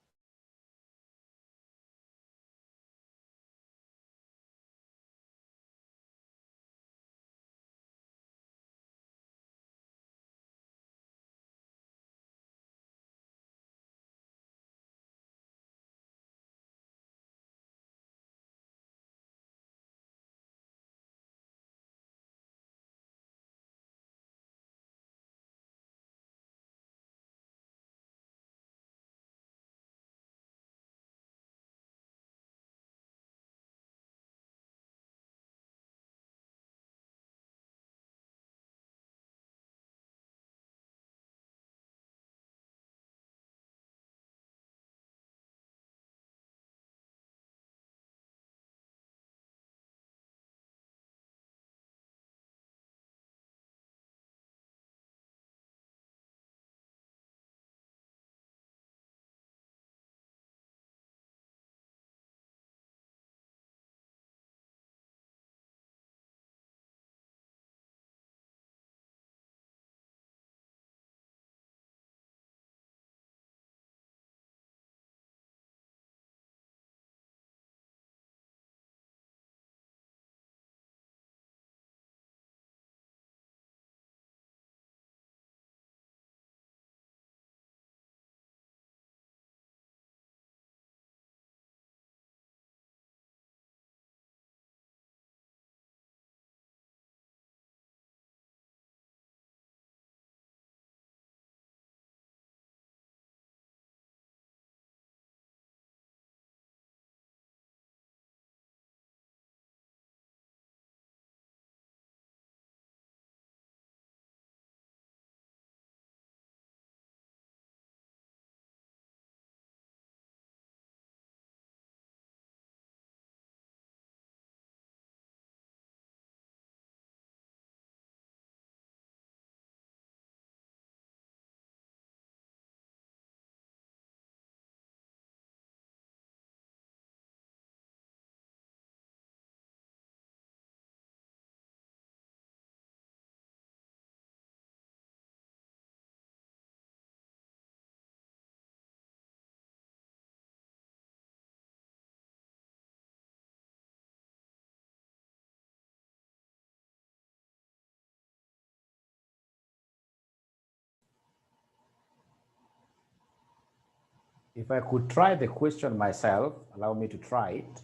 If I could try the question myself, allow me to try it.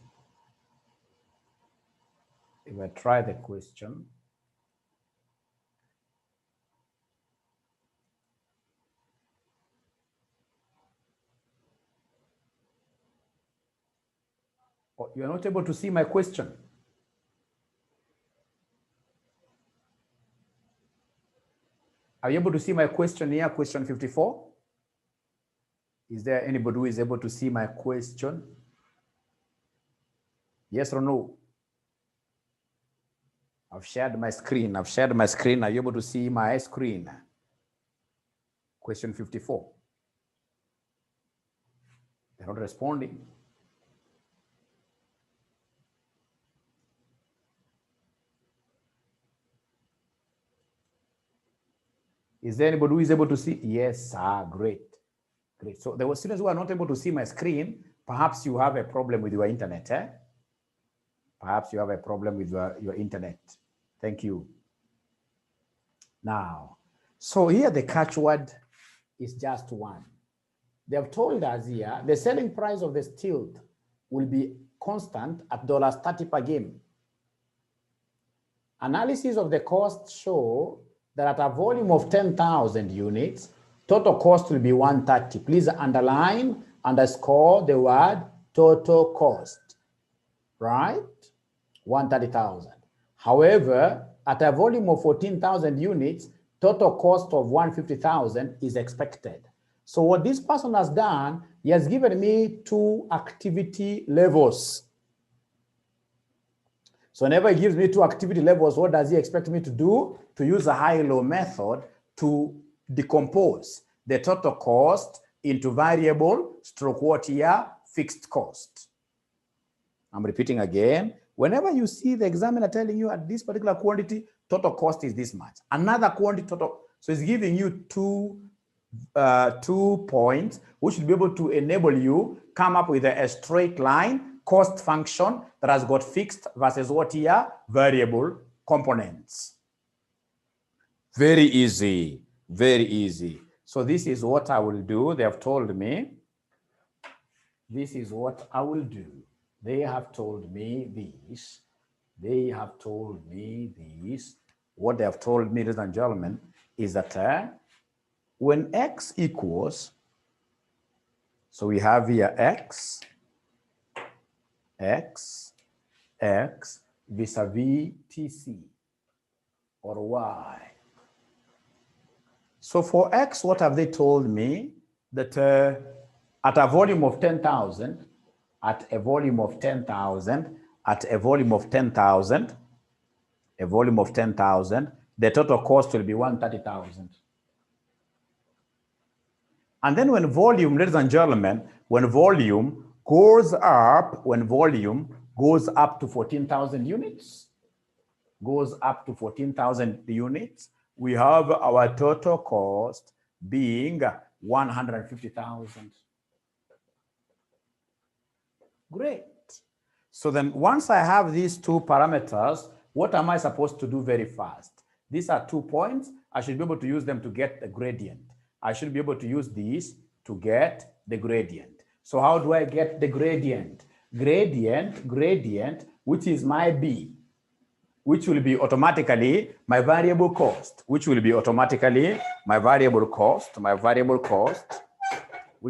If I try the question, oh, you are not able to see my question. Are you able to see my question here, question 54? Is there anybody who is able to see my question? Yes or no? I've shared my screen. I've shared my screen. Are you able to see my screen? Question 54. They're not responding. Is there anybody who is able to see? Yes, great. Great. So there were students who are not able to see my screen. Perhaps you have a problem with your internet. Perhaps you have a problem with your internet. Thank you. Now, so here the catchword is just one. They have told us here the selling price of the steel will be constant at $30 per game. Analysis of the cost show that at a volume of 10,000 units, total cost will be 130. Please underline, underscore the word total cost, right? 130,000. However, at a volume of 14,000 units, total cost of 150,000 is expected. So what this person has done, he has given me two activity levels. So whenever he gives me two activity levels, what does he expect me to do? To use a high-low method to decompose the total cost into variable stroke what here? Fixed cost. I'm repeating again. Whenever you see the examiner telling you at this particular quantity, Total cost is this much. Another quantity total. So it's giving you 2 points, which will be able to enable you come up with a straight line cost function that has got fixed versus what here? Variable components. Very easy, very easy. So this is what I will do. They have told me. This is what I will do. They have told me this. They have told me this. What they have told me, ladies and gentlemen, is that when x equals, so we have here x vis-a-vis tc or y. So for x, what have they told me? That at a volume of 10,000, at a volume of 10,000, the total cost will be 130,000. And then when volume, ladies and gentlemen, when volume goes up to 14,000 units, we have our total cost being 150,000. Great. So then once I have these two parameters, what am I supposed to do very fast? These are 2 points. I should be able to use them to get the gradient. I should be able to use these to get the gradient. So how do I get the gradient? Gradient, which is my B, which will be automatically my variable cost, which will be automatically my variable cost, which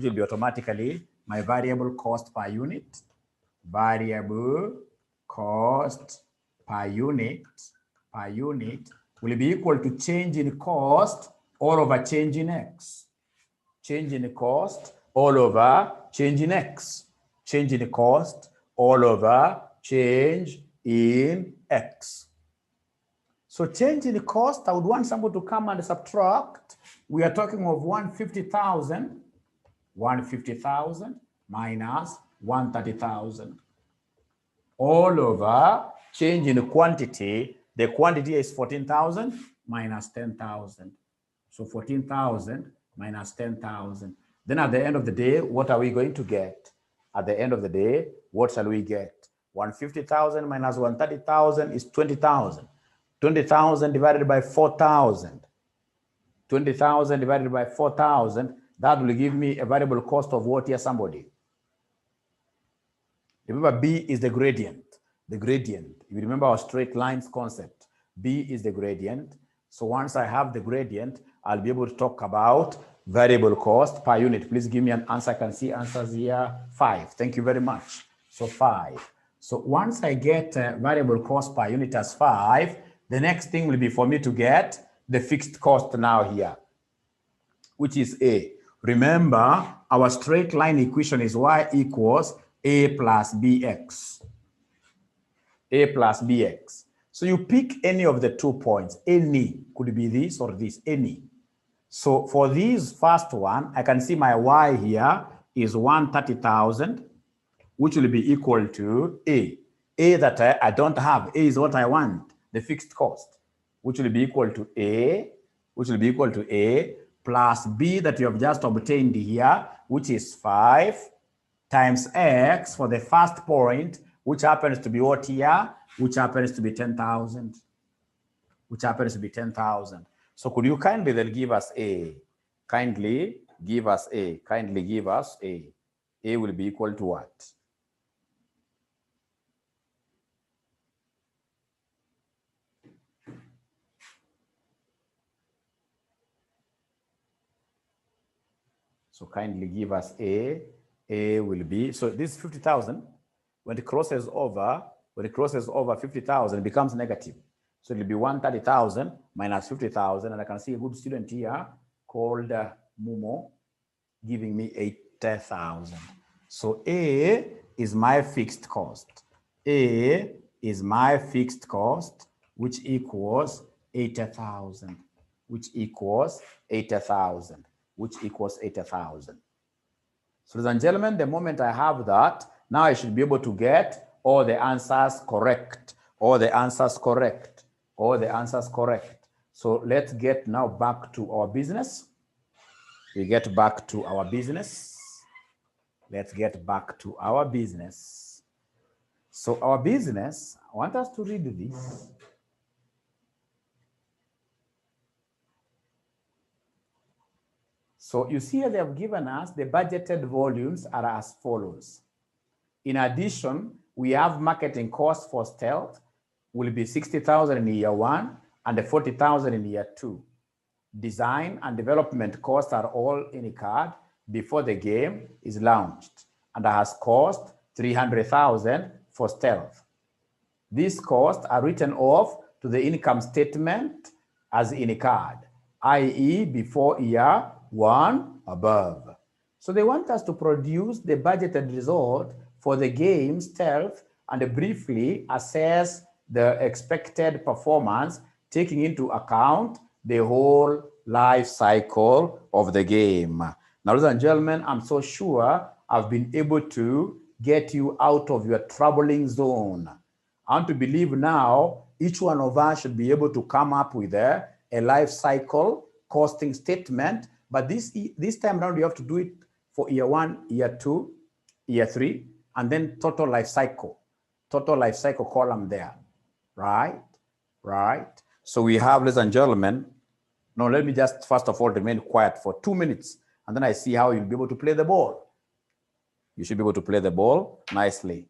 will be automatically my variable cost per unit, variable cost per unit will be equal to change in cost all over change in x. Change in cost all over change in x. Change in cost all over change in x. So change in cost, I would want someone to come and subtract. We are talking of 150,000 minus 130,000 all over change in quantity. The quantity is 14,000 minus 10,000. So 14,000 minus 10,000. Then at the end of the day, what are we going to get? At the end of the day, what shall we get? 150,000 minus 130,000 is 20,000. 20,000 divided by 4,000. 20,000 divided by 4,000, that will give me a variable cost of what here, somebody? Remember, B is the gradient. The gradient. You remember our straight lines concept. B is the gradient. So once I have the gradient, I'll be able to talk about variable cost per unit. Please give me an answer. I can see answers here. 5. Thank you very much. So 5. So once I get variable cost per unit as 5, the next thing will be for me to get the fixed cost now here, which is A. Remember, our straight line equation is y equals A plus bx. A plus bx. So you pick any of the 2 points. Any could be this or this, any. So for this first one, I can see my y here is 130,000, which will be equal to A. A that I don't have. A is what I want, the fixed cost, which will be equal to A, plus B that you have just obtained here, which is 5 times X for the first point, which happens to be what here? Which happens to be 10,000. So could you kindly then give us A? Kindly give us A. A will be equal to what? So kindly give us A. A will be, so this 50,000, when it crosses over 50,000, it becomes negative. So it will be 130,000 minus 50,000. And I can see a good student here called Mumo giving me 80,000. So A is my fixed cost. A is my fixed cost, which equals 80,000, So ladies and gentlemen, the moment I have that, now I should be able to get all the answers correct. All the answers correct. So let's get now back to our business. We get back to our business. Let's get back to our business. So our business, I want us to read this. So you see, they have given us the budgeted volumes are as follows. In addition, we have marketing costs for stealth will be 60,000 in year 1 and 40,000 in year 2. Design and development costs are all in a card before the game is launched and has cost 300,000 for stealth. These costs are written off to the income statement as in a card, i.e. before year 1 above. So they want us to produce the budgeted result for the game stealth and briefly assess the expected performance, taking into account the whole life cycle of the game. Now, ladies and gentlemen, I'm so sure I've been able to get you out of your troubling zone. I want to believe now each one of us should be able to come up with a life cycle costing statement, but this time around you have to do it for year 1, year 2, year 3, and then total life cycle column there, right? So we have, ladies and gentlemen, now let me just first of all remain quiet for 2 minutes, and then I see how you'll be able to play the ball. You should be able to play the ball nicely.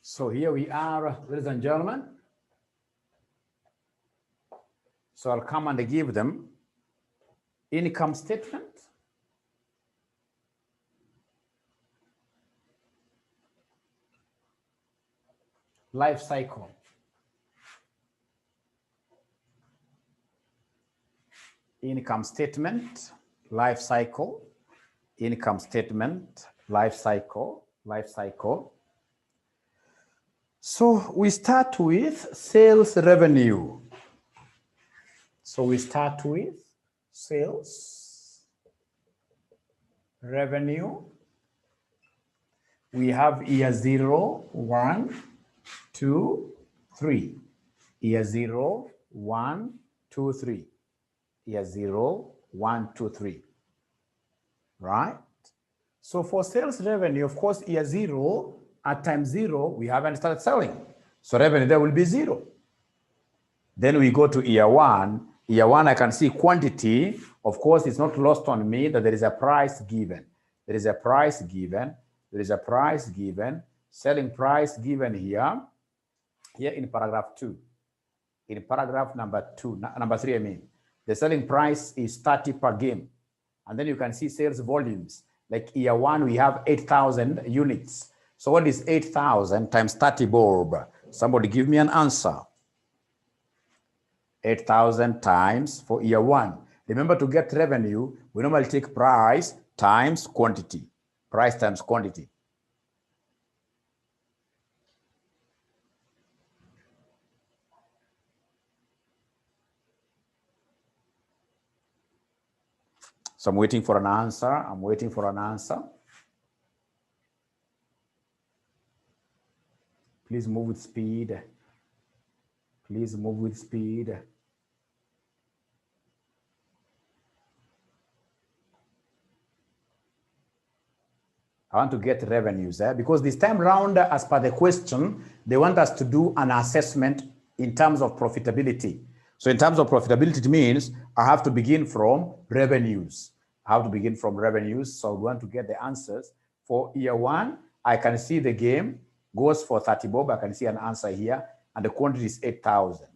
So here we are, ladies and gentlemen. So I'll come and give them income statement, life cycle, income statement, life cycle, income statement, life cycle. So we start with sales revenue. So we start with sales revenue. we have year 0, 1, 2, 3. Year 0, 1, 2, 3. Year 0, 1, 2, 3. Right? So for sales revenue, of course, year 0, at time 0, we haven't started selling. So revenue there will be 0. Then we go to year 1. Year 1, I can see quantity. Of course, it's not lost on me that there is a price given. There is a price given. There is a price given. Selling price given here in paragraph 2. In paragraph number 3, I mean. The selling price is 30 per game. And then you can see sales volumes. Like year 1, we have 8,000 units. So what is 8,000 times 30 bulb? Somebody give me an answer. 8,000 times for year 1. Remember, to get revenue, we normally take price times quantity. Price times quantity. So I'm waiting for an answer. I'm waiting for an answer. Please move with speed. Please move with speed. I want to get revenues because this time round, as per the question, they want us to do an assessment in terms of profitability. So in terms of profitability, it means I have to begin from revenues. I have to begin from revenues. So I want to get the answers. For year 1, I can see the game goes for 30 bob. I can see an answer here. And the quantity is 8,000.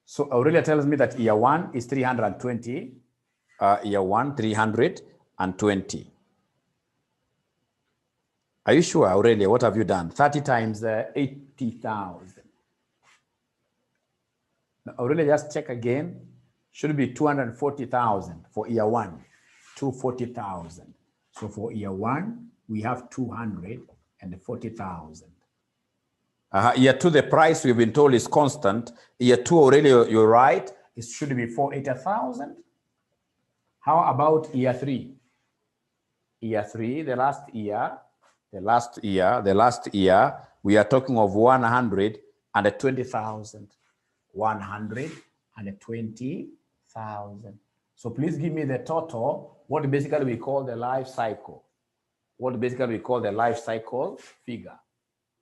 So Aurelia tells me that year 1 is 320. Year 1, 320. Are you sure, Aurelia? What have you done? 30 times 80,000. Aurelia, just check again. Should be 240,000 for year 1. 240,000. So for year 1, we have 240,000. Year 2, the price we've been told is constant. Year 2, Aurelia, you're right. It should be 480,000. How about year 3? Year 3, the last year, we are talking of 120,000. 120,000. So please give me the total, what basically we call the life cycle. What basically we call the life cycle figure.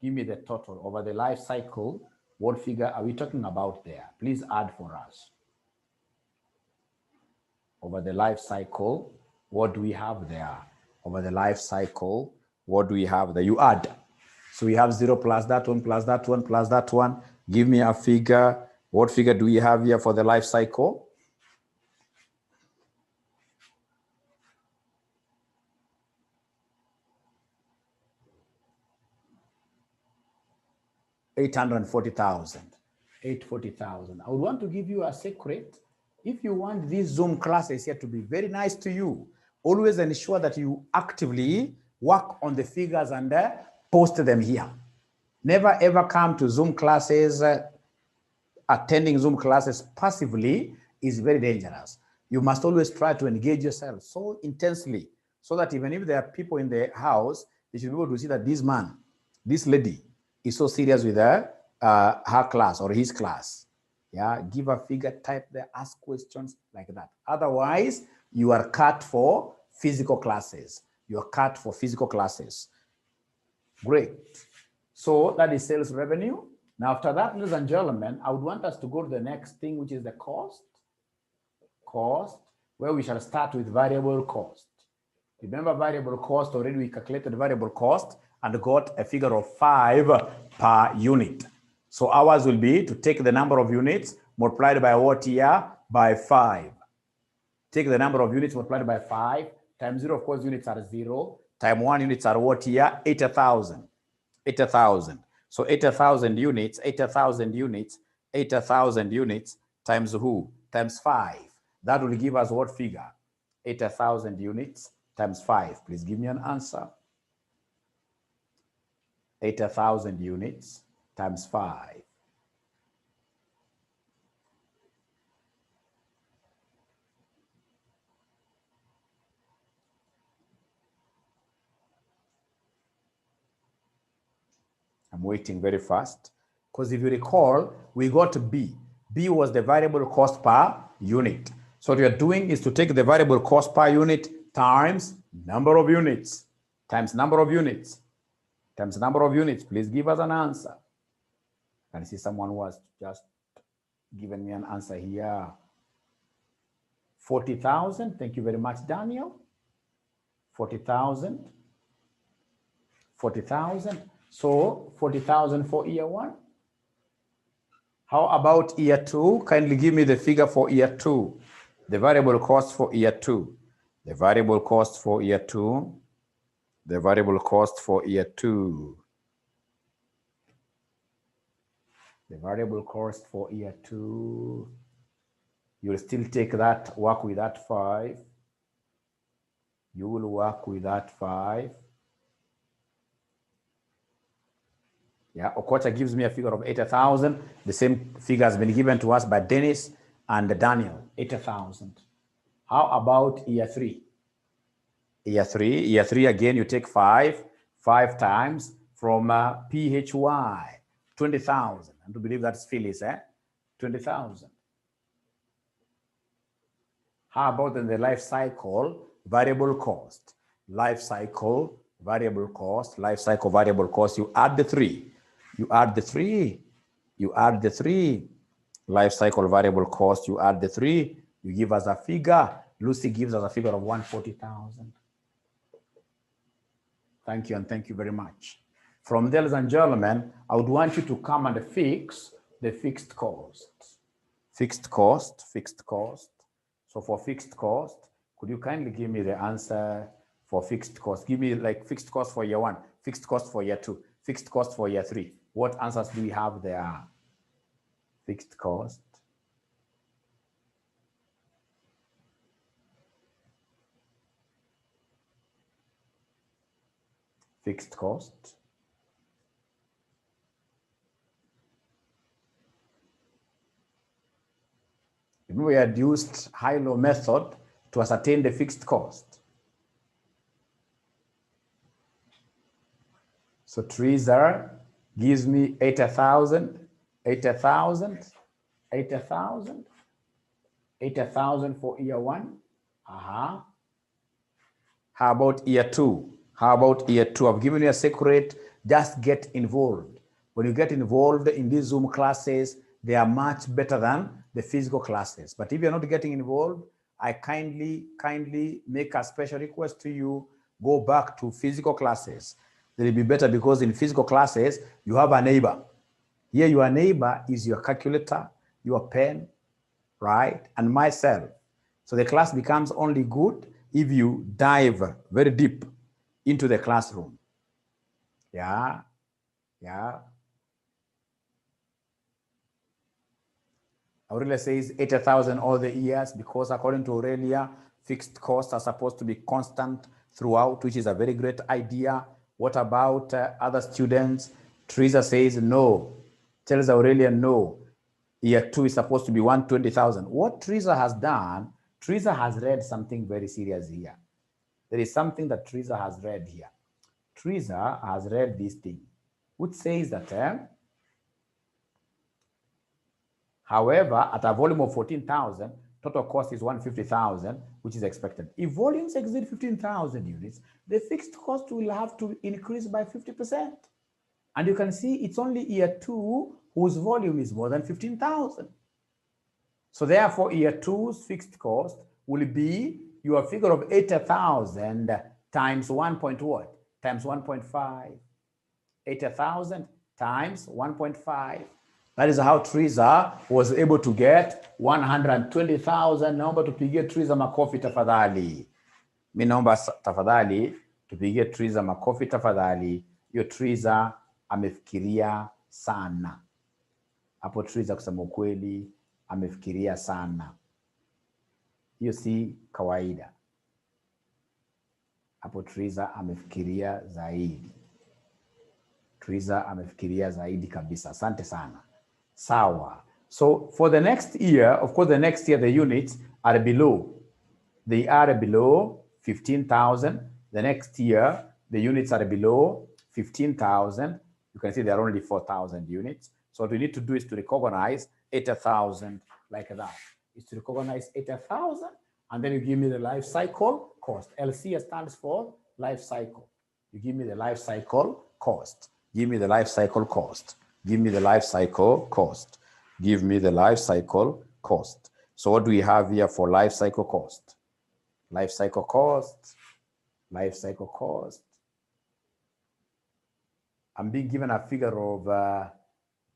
Give me the total over the life cycle. What figure are we talking about there? Please add for us. Over the life cycle, what do we have there? Over the life cycle, what do we have there? You add. So we have 0 plus that one, plus that one, plus that one. Give me a figure. What figure do we have here for the life cycle? $840,000. 840,000. I would want to give you a secret. If you want these Zoom classes here to be very nice to you, always ensure that you actively work on the figures and post them here. Never ever come to Zoom classes. Attending Zoom classes passively is very dangerous. You must always try to engage yourself so intensely so that even if there are people in the house, they should be able to see that this man, this lady is so serious with her class or his class. Yeah, give a figure, type there, ask questions like that. Otherwise, you are cut for physical classes. You are cut for physical classes. Great. So that is sales revenue. Now, after that, ladies and gentlemen, I would want us to go to the next thing, which is the cost. Cost, where we shall start with variable cost. Remember variable cost, already we calculated variable cost and got a figure of 5 per unit. So ours will be to take the number of units multiplied by what here? By 5. Take the number of units multiplied by 5 times 0, of course, units are 0. Time 1 units are what here? 80,000. 80,000. So 80,000 units, 80,000 units, 80,000 units times who? Times 5. That will give us what figure? 80,000 units times 5. Please give me an answer. 80,000 units times 5. I'm waiting very fast. Because if you recall, we got B. B was the variable cost per unit. So what you're doing is to take the variable cost per unit times number of units, times number of units, times number of units. Please give us an answer. I see someone who has just given me an answer here. 40,000. Thank you very much, Daniel. 40,000. 40,000. So 40,000 for year one. How about year two? Kindly give me the figure for year two. The variable cost for year two. The variable cost for year two. The variable cost for year two. The variable cost for year two. You'll still take that, work with that 5. You will work with that 5. Yeah, Okocha gives me a figure of 80,000. The same figure has been given to us by Dennis and Daniel, 80,000. How about year 3? Year 3 again, you take 5 times from PHY, 20,000. And to believe that's Phyllis, 20,000. How about in the life cycle variable cost? Life cycle variable cost, life cycle variable cost, you add the 3. You add the 3. You add the 3. Life cycle variable cost, you add the 3. You give us a figure. Lucy gives us a figure of 140,000. Thank you, and thank you very much. From there, ladies and gentlemen, I would want you to come and fix the fixed cost. Fixed cost, fixed cost. So for fixed cost, could you kindly give me the answer for fixed cost? Give me like fixed cost for year 1, fixed cost for year 2, fixed cost for year 3. What answers do we have there? Fixed cost. Fixed cost. Remember, we had used high-low method to ascertain the fixed cost. So Teresa gives me 80,000, 80,000, 80,000, 80,000 for year 1. How about year 2? How about year 2? I've given you a secret. Just get involved. When you get involved in these Zoom classes, they are much better than the physical classes. But if you're not getting involved, I kindly make a special request to you. Go back to physical classes. They'll be better because in physical classes, you have a neighbor. Here, your neighbor is your calculator, your pen, right? And myself. So the class becomes only good if you dive very deep into the classroom. Yeah. Aurelia says 80,000 all the years because according to Aurelia, fixed costs are supposed to be constant throughout, which is a very great idea. What about other students? Teresa says no. Tells Aurelia no. Year 2 is supposed to be 120,000. What Teresa has done, Teresa has read something very serious here. There is something that Teresa has read here. Teresa has read this thing, which says that, however, at a volume of 14,000, total cost is 150,000, which is expected. If volumes exceed 15,000 units, the fixed cost will have to increase by 50%. And you can see it's only year 2 whose volume is more than 15,000. So therefore, year 2's fixed cost will be your figure of 80,000 times 1 point what? Times 1.5. 80,000 times 1.5. That is how Teresa was able to get 120,000. Naomba tupigie Teresa makofi tafadhali. Mi naomba tafadhali tupigie Teresa makofi tafadhali. Hiyo Teresa amefikiria sana. Hapo Teresa kusema ukweli amefikiria sana. Hiyo si kawaida. Hapo Teresa amefikiria zaidi. Teresa amefikiria zaidi kabisa. Asante sana. Sawa. So for the next year, of course, the next year the units are below. They are below 15,000. The next year the units are below 15,000. You can see there are only 4,000 units. So what we need to do is to recognize 80,000 like that. Is to recognize 80,000, and then you give me the life cycle cost. LC stands for life cycle. You give me the life cycle cost. Give me the life cycle cost. Give me the life cycle cost. Give me the life cycle cost. So what do we have here for life cycle cost? Life cycle cost, life cycle cost. I'm being given a figure of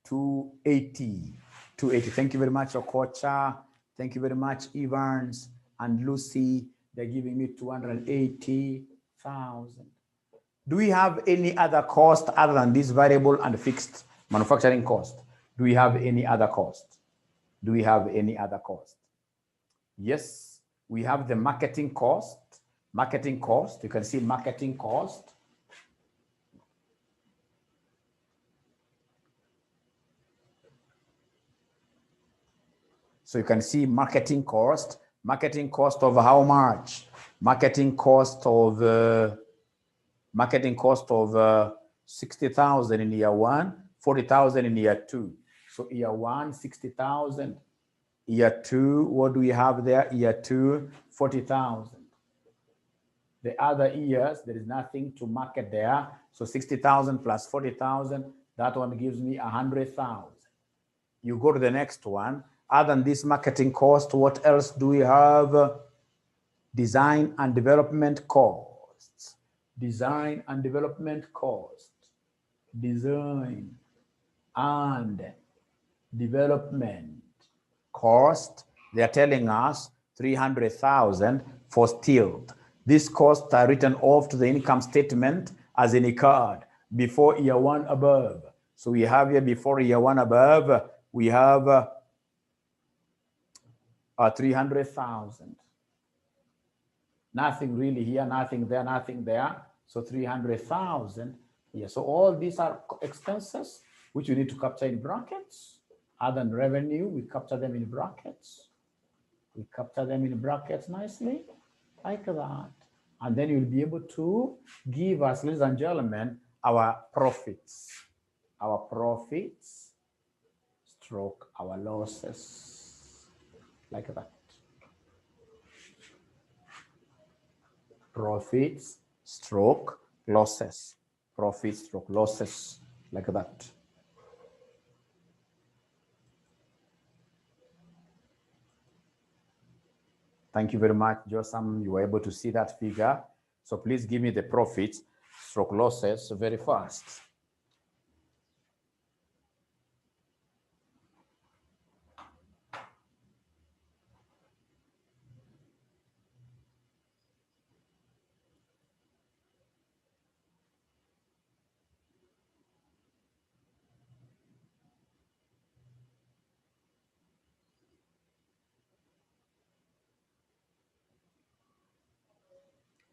280. 280. Thank you very much, Okocha. Thank you very much, Evans and Lucy. They're giving me 280,000. Do we have any other cost other than this variable and fixed manufacturing cost? Do we have any other cost? Do we have any other cost? Yes, we have the marketing cost. Marketing cost, you can see marketing cost. So you can see marketing cost of how much? Marketing cost of 60,000 in year one, 40,000 in year two. So year one, 60,000. Year two, what do we have there? Year two, 40,000. The other years, there is nothing to market there. So 60,000 plus 40,000, that one gives me 100,000. You go to the next one. Other than this marketing cost, what else do we have? Design and development costs. Design and development cost. Design and development cost. They are telling us 300,000 for steel. These costs are written off to the income statement as in a card before year one above. So we have here before year one above, we have 300,000. Nothing really here, nothing there, nothing there. So 300,000 here. So all these are expenses which you need to capture in brackets. Other than revenue, we capture them in brackets. We capture them in brackets nicely, like that. And then you'll be able to give us, ladies and gentlemen, our profits. Our profits stroke our losses, like that. Profits stroke losses. Profits stroke losses, like that. Thank you very much, Josam. You were able to see that figure. So please give me the profits stroke losses very fast.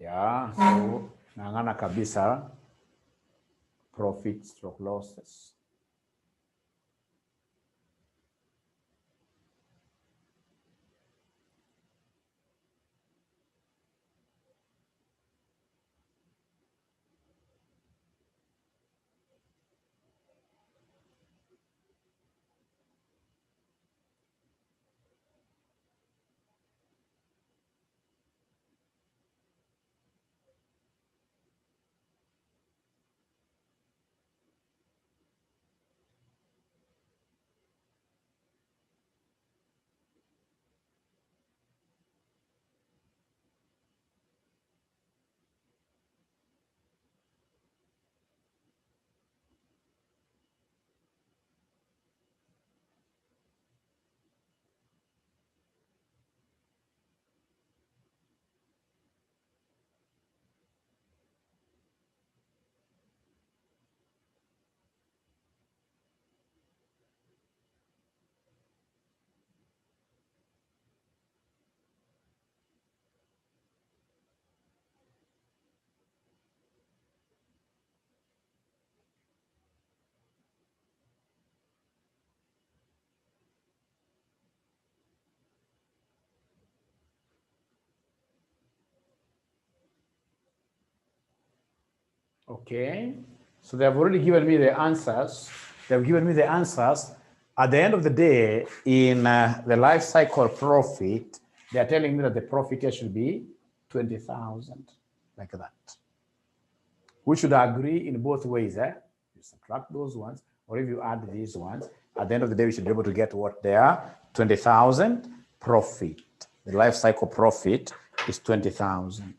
Yeah, so nangana kabisa, profit stroke losses. Okay, So they have already given me the answers. They've given me the answers. At the end of the day, in the life cycle profit, they are telling me that the profit here should be 20,000, like that. We should agree in both ways. You subtract those ones, or if you add these ones, at the end of the day, we should be able to get what they are, 20,000 profit. The life cycle profit is 20,000.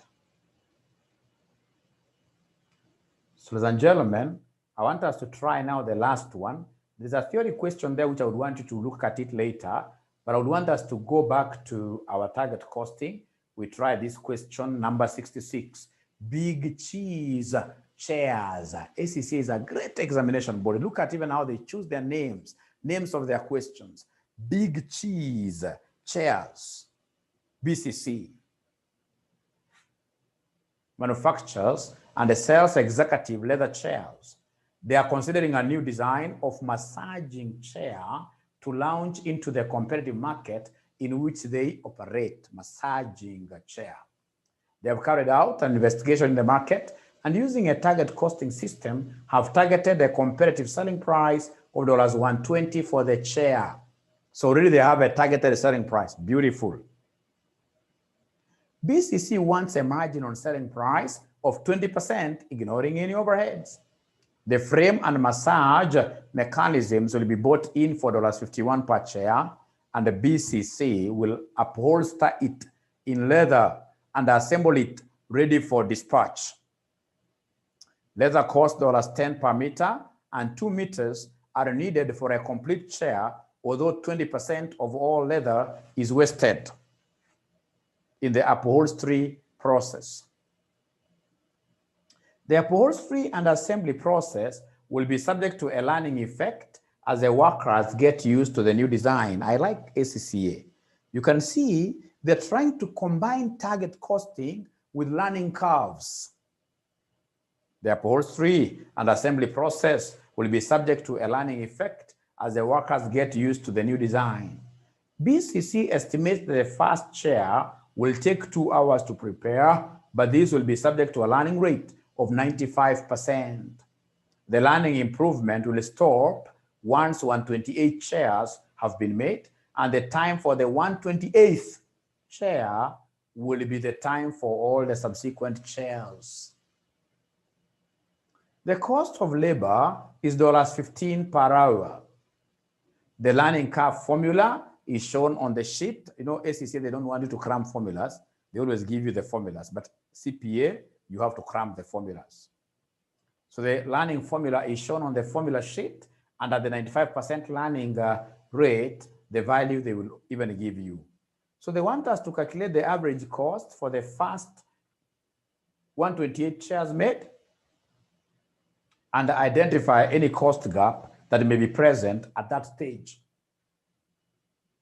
So, ladies and gentlemen, I want us to try now the last one. There's a theory question there which I would want you to look at it later, but I would want us to go back to our target costing. We try this question number 66. Big cheese chairs. ACC is a great examination board. Look at even how they choose their names of their questions. Big cheese chairs. BCC manufactures and sells executive leather chairs. They are considering a new design of massaging chair to launch into the competitive market in which they operate, massaging chair. They have carried out an investigation in the market and using a target costing system have targeted a competitive selling price of $120 for the chair. So already they have a targeted selling price. Beautiful. BCC wants a margin on selling price of 20%, ignoring any overheads. The frame and massage mechanisms will be bought in for $51 per chair, and the BCC will upholster it in leather and assemble it ready for dispatch. Leather costs $10 per meter, and 2 meters are needed for a complete chair, although 20% of all leather is wasted in the upholstery process. The upholstery and assembly process will be subject to a learning effect as the workers get used to the new design. I like ACCA. You can see they're trying to combine target costing with learning curves. The upholstery and assembly process will be subject to a learning effect as the workers get used to the new design. BCC estimates that the first chair will take 2 hours to prepare, but this will be subject to a learning rate of 95%. The learning improvement will stop once 128 chairs have been made, and the time for the 128th chair will be the time for all the subsequent chairs. The cost of labor is $15 per hour. The learning curve formula is shown on the sheet. You know, ACCA, they don't want you to cram formulas. They always give you the formulas, but CPA, you have to cram the formulas. So the learning formula is shown on the formula sheet, and at the 95% learning rate, the value they will even give you. So they want us to calculate the average cost for the first 128 chairs made and identify any cost gap that may be present at that stage.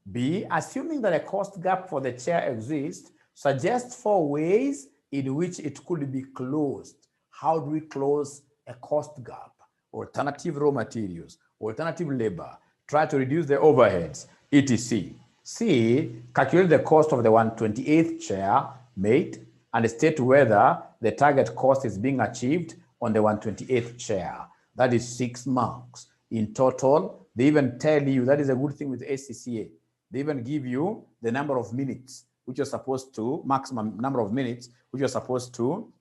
B, assuming that a cost gap for the chair exists, suggest 4 ways in which it could be closed. How do we close a cost gap? Alternative raw materials, alternative labor, try to reduce the overheads, etc. C, calculate the cost of the 128th chair made and state whether the target cost is being achieved on the 128th chair. That is 6 marks. In total, they even tell you, that is a good thing with ACCA. They even give you the number of minutes which you're supposed to, maximum number of minutes, which you're supposed to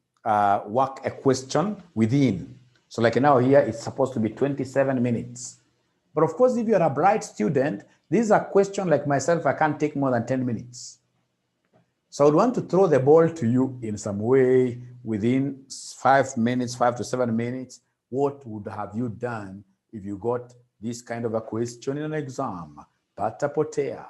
work a question within. So like now here, it's supposed to be 27 minutes. But of course, if you're a bright student, this is a question like myself, I can't take more than 10 minutes. So I would want to throw the ball to you in some way within 5 minutes, 5 to 7 minutes. What would have you done if you got this kind of a question in an exam? Pata potea.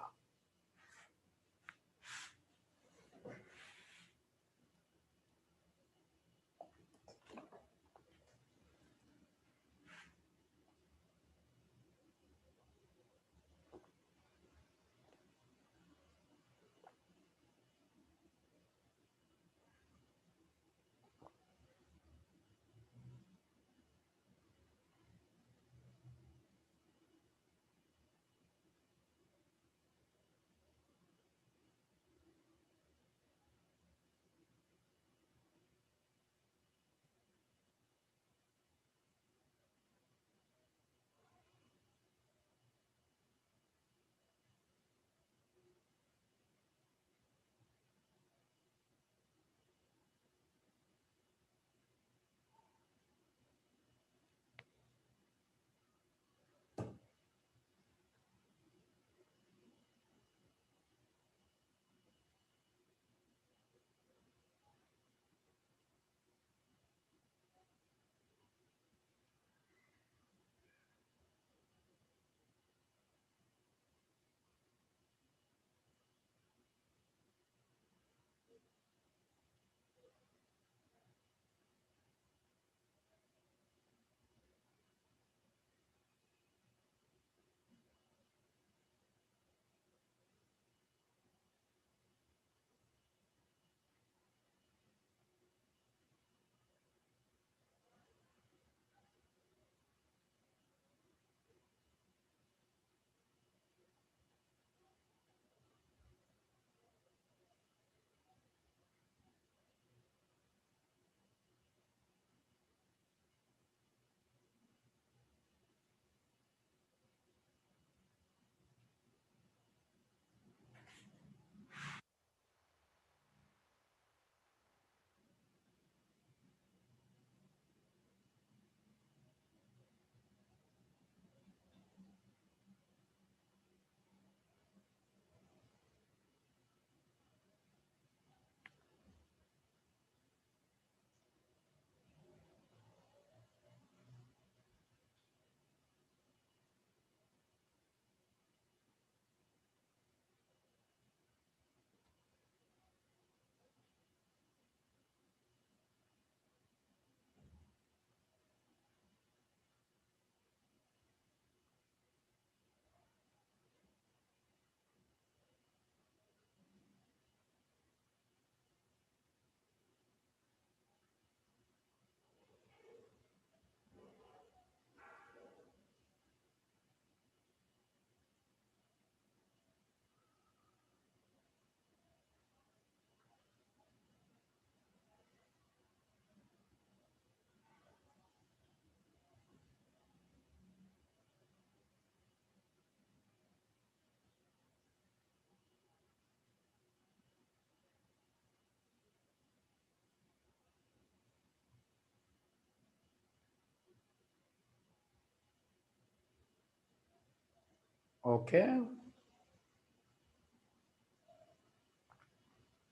Okay.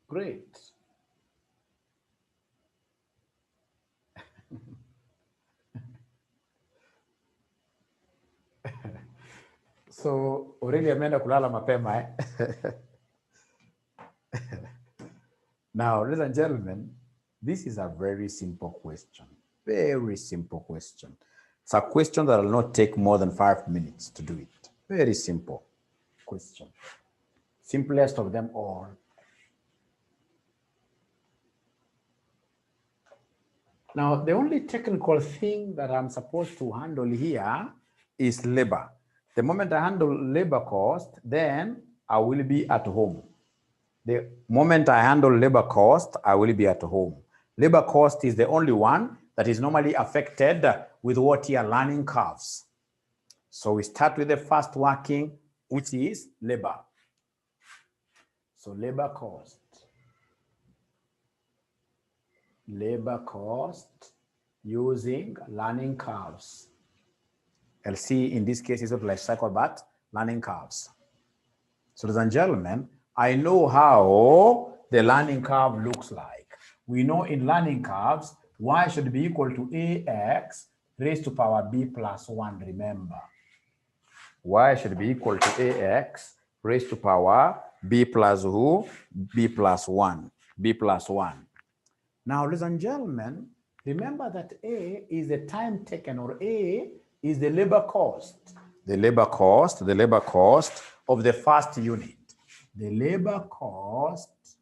Great. So already ameenda kulala mapema eh? Now, ladies and gentlemen, this is a very simple question. Very simple question. It's a question that will not take more than 5 minutes to do it. Very simple question. Simplest of them all. Now, the only technical thing that I'm supposed to handle here is labor. The moment I handle labor cost, then I will be at home. The moment I handle labor cost, I will be at home. Labor cost is the only one that is normally affected with what here learning curves. So we start with the first working, which is labor. So labor cost. Labor cost using learning curves. LC in this case is not life cycle, but learning curves. So ladies and gentlemen, I know how the learning curve looks like. We know in learning curves, y should be equal to ax raised to power b plus 1, remember. Y should be equal to ax raised to power b plus who? B plus 1. B plus 1. Now, ladies and gentlemen, remember that A is the time taken, or A is the labor cost. The labor cost of the first unit. The labor cost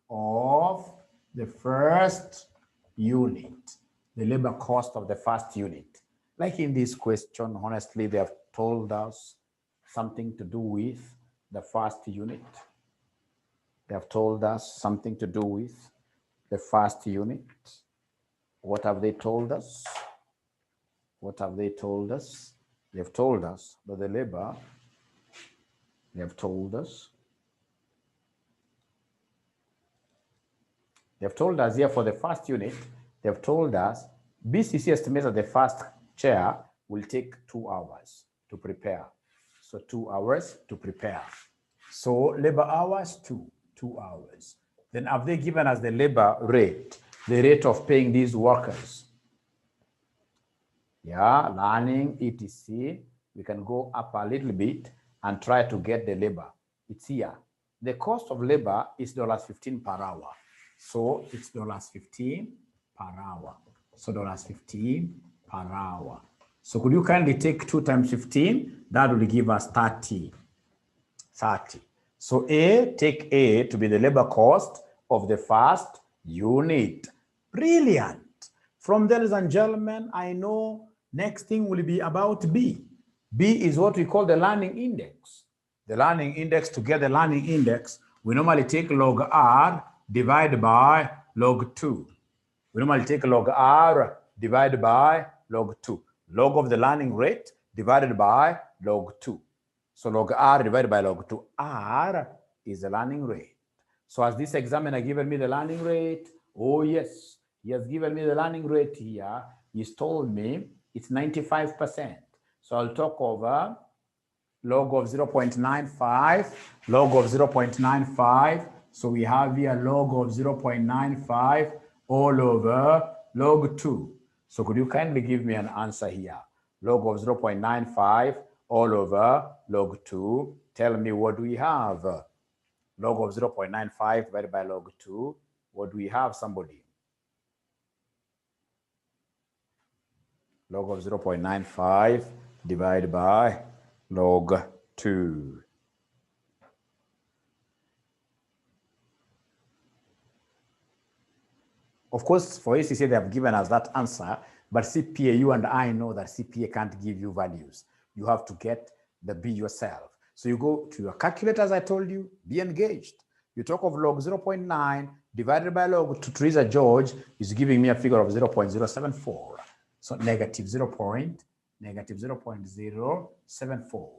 of the first unit. The labor cost of the first unit. Like in this question, honestly, they have told us something to do with the first unit. They have told us something to do with the first unit. What have they told us? What have they told us? They've told us that the labor, they have told us here for the first unit, they've told us BCC estimates that the first chair will take 2 hours to prepare. So 2 hours to prepare. So labor hours, 2 hours. Then have they given us the labor rate, the rate of paying these workers? Yeah, learning, etc. We can go up a little bit and try to get the labor. It's here. The cost of labor is $15 per hour. So it's $15 per hour. So $15 per hour. So could you kindly take 2 times 15? That will give us 30. 30. So take A to be the labor cost of the first unit. Brilliant. From there, ladies and gentlemen, I know next thing will be about B. B is what we call the learning index. The learning index, to get the learning index, we normally take log R divided by log 2. We normally take log R divided by log 2. Log of the learning rate divided by log 2. So log R divided by log 2. R is the learning rate. So has this examiner given me the learning rate? Oh, yes. He has given me the learning rate here. He's told me it's 95%. So I'll talk over log of 0.95, log of 0.95. So we have here log of 0.95 all over log 2. So could you kindly give me an answer here? Log of 0.95 all over log 2. Tell me, what do we have? Log of 0.95 divided by log 2. What do we have, somebody? Log of 0.95 divided by log 2. Of course, for ACCA, they have given us that answer, but CPA, you and I know that CPA can't give you values. You have to get the B yourself. So you go to your calculator, as I told you, be engaged. You talk of log 0.9 divided by log 2. Teresa George is giving me a figure of 0.074. So negative 0.074.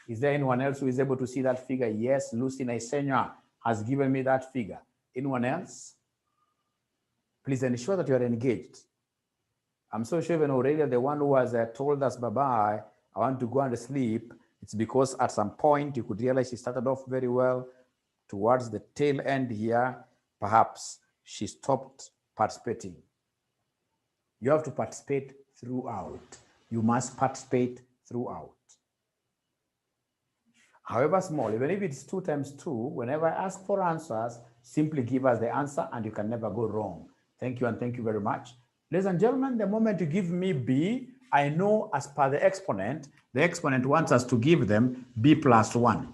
Is there anyone else who is able to see that figure? Yes, Lucy Naisenya has given me that figure. Anyone else? Please ensure that you are engaged. I'm so sure even Aurelia, the one who has told us bye-bye, I want to go and sleep, It's because at some point you could realize she started off very well. Towards the tail end here, perhaps she stopped participating. You have to participate throughout. You must participate throughout. However small, even if it's 2 times 2, whenever I ask for answers, simply give us the answer and you can never go wrong. Thank you and thank you very much. Ladies and gentlemen, the moment you give me B, I know as per the exponent wants us to give them B plus 1.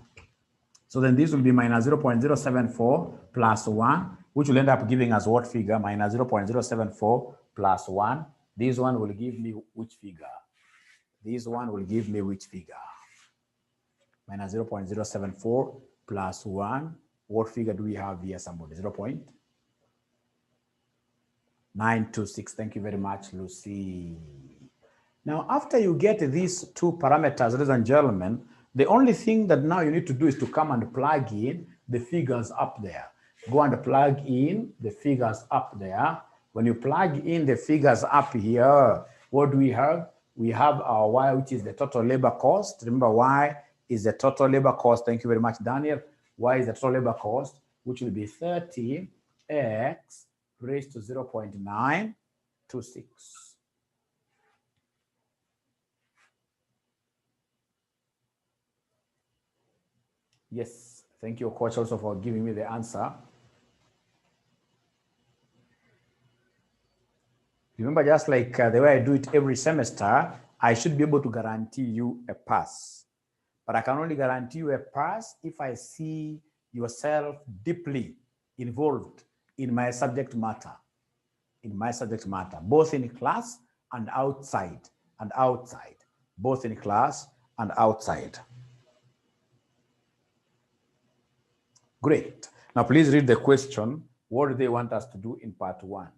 So then this will be minus 0.074 plus 1, which will end up giving us what figure? Minus 0.074 plus 1. This one will give me which figure? This one will give me which figure? Minus 0.074 plus 1. What figure do we have here, somebody? 0.926. Thank you very much, Lucy. Now, after you get these two parameters, ladies and gentlemen, the only thing that now you need to do is to come and plug in the figures up there. Go and plug in the figures up there. When you plug in the figures up here, what do we have? We have our Y, which is the total labor cost. Remember, Y is the total labor cost. Thank you very much, Daniel. Y is the total labor cost, which will be 30x raised to 0.926. Yes, thank you, coach, also for giving me the answer. Remember, just like the way I do it every semester, I should be able to guarantee you a pass. But I can only guarantee you a pass if I see yourself deeply involved in my subject matter, both in class and outside, both in class and outside. Great. Now, please read the question. What do they want us to do in part 1?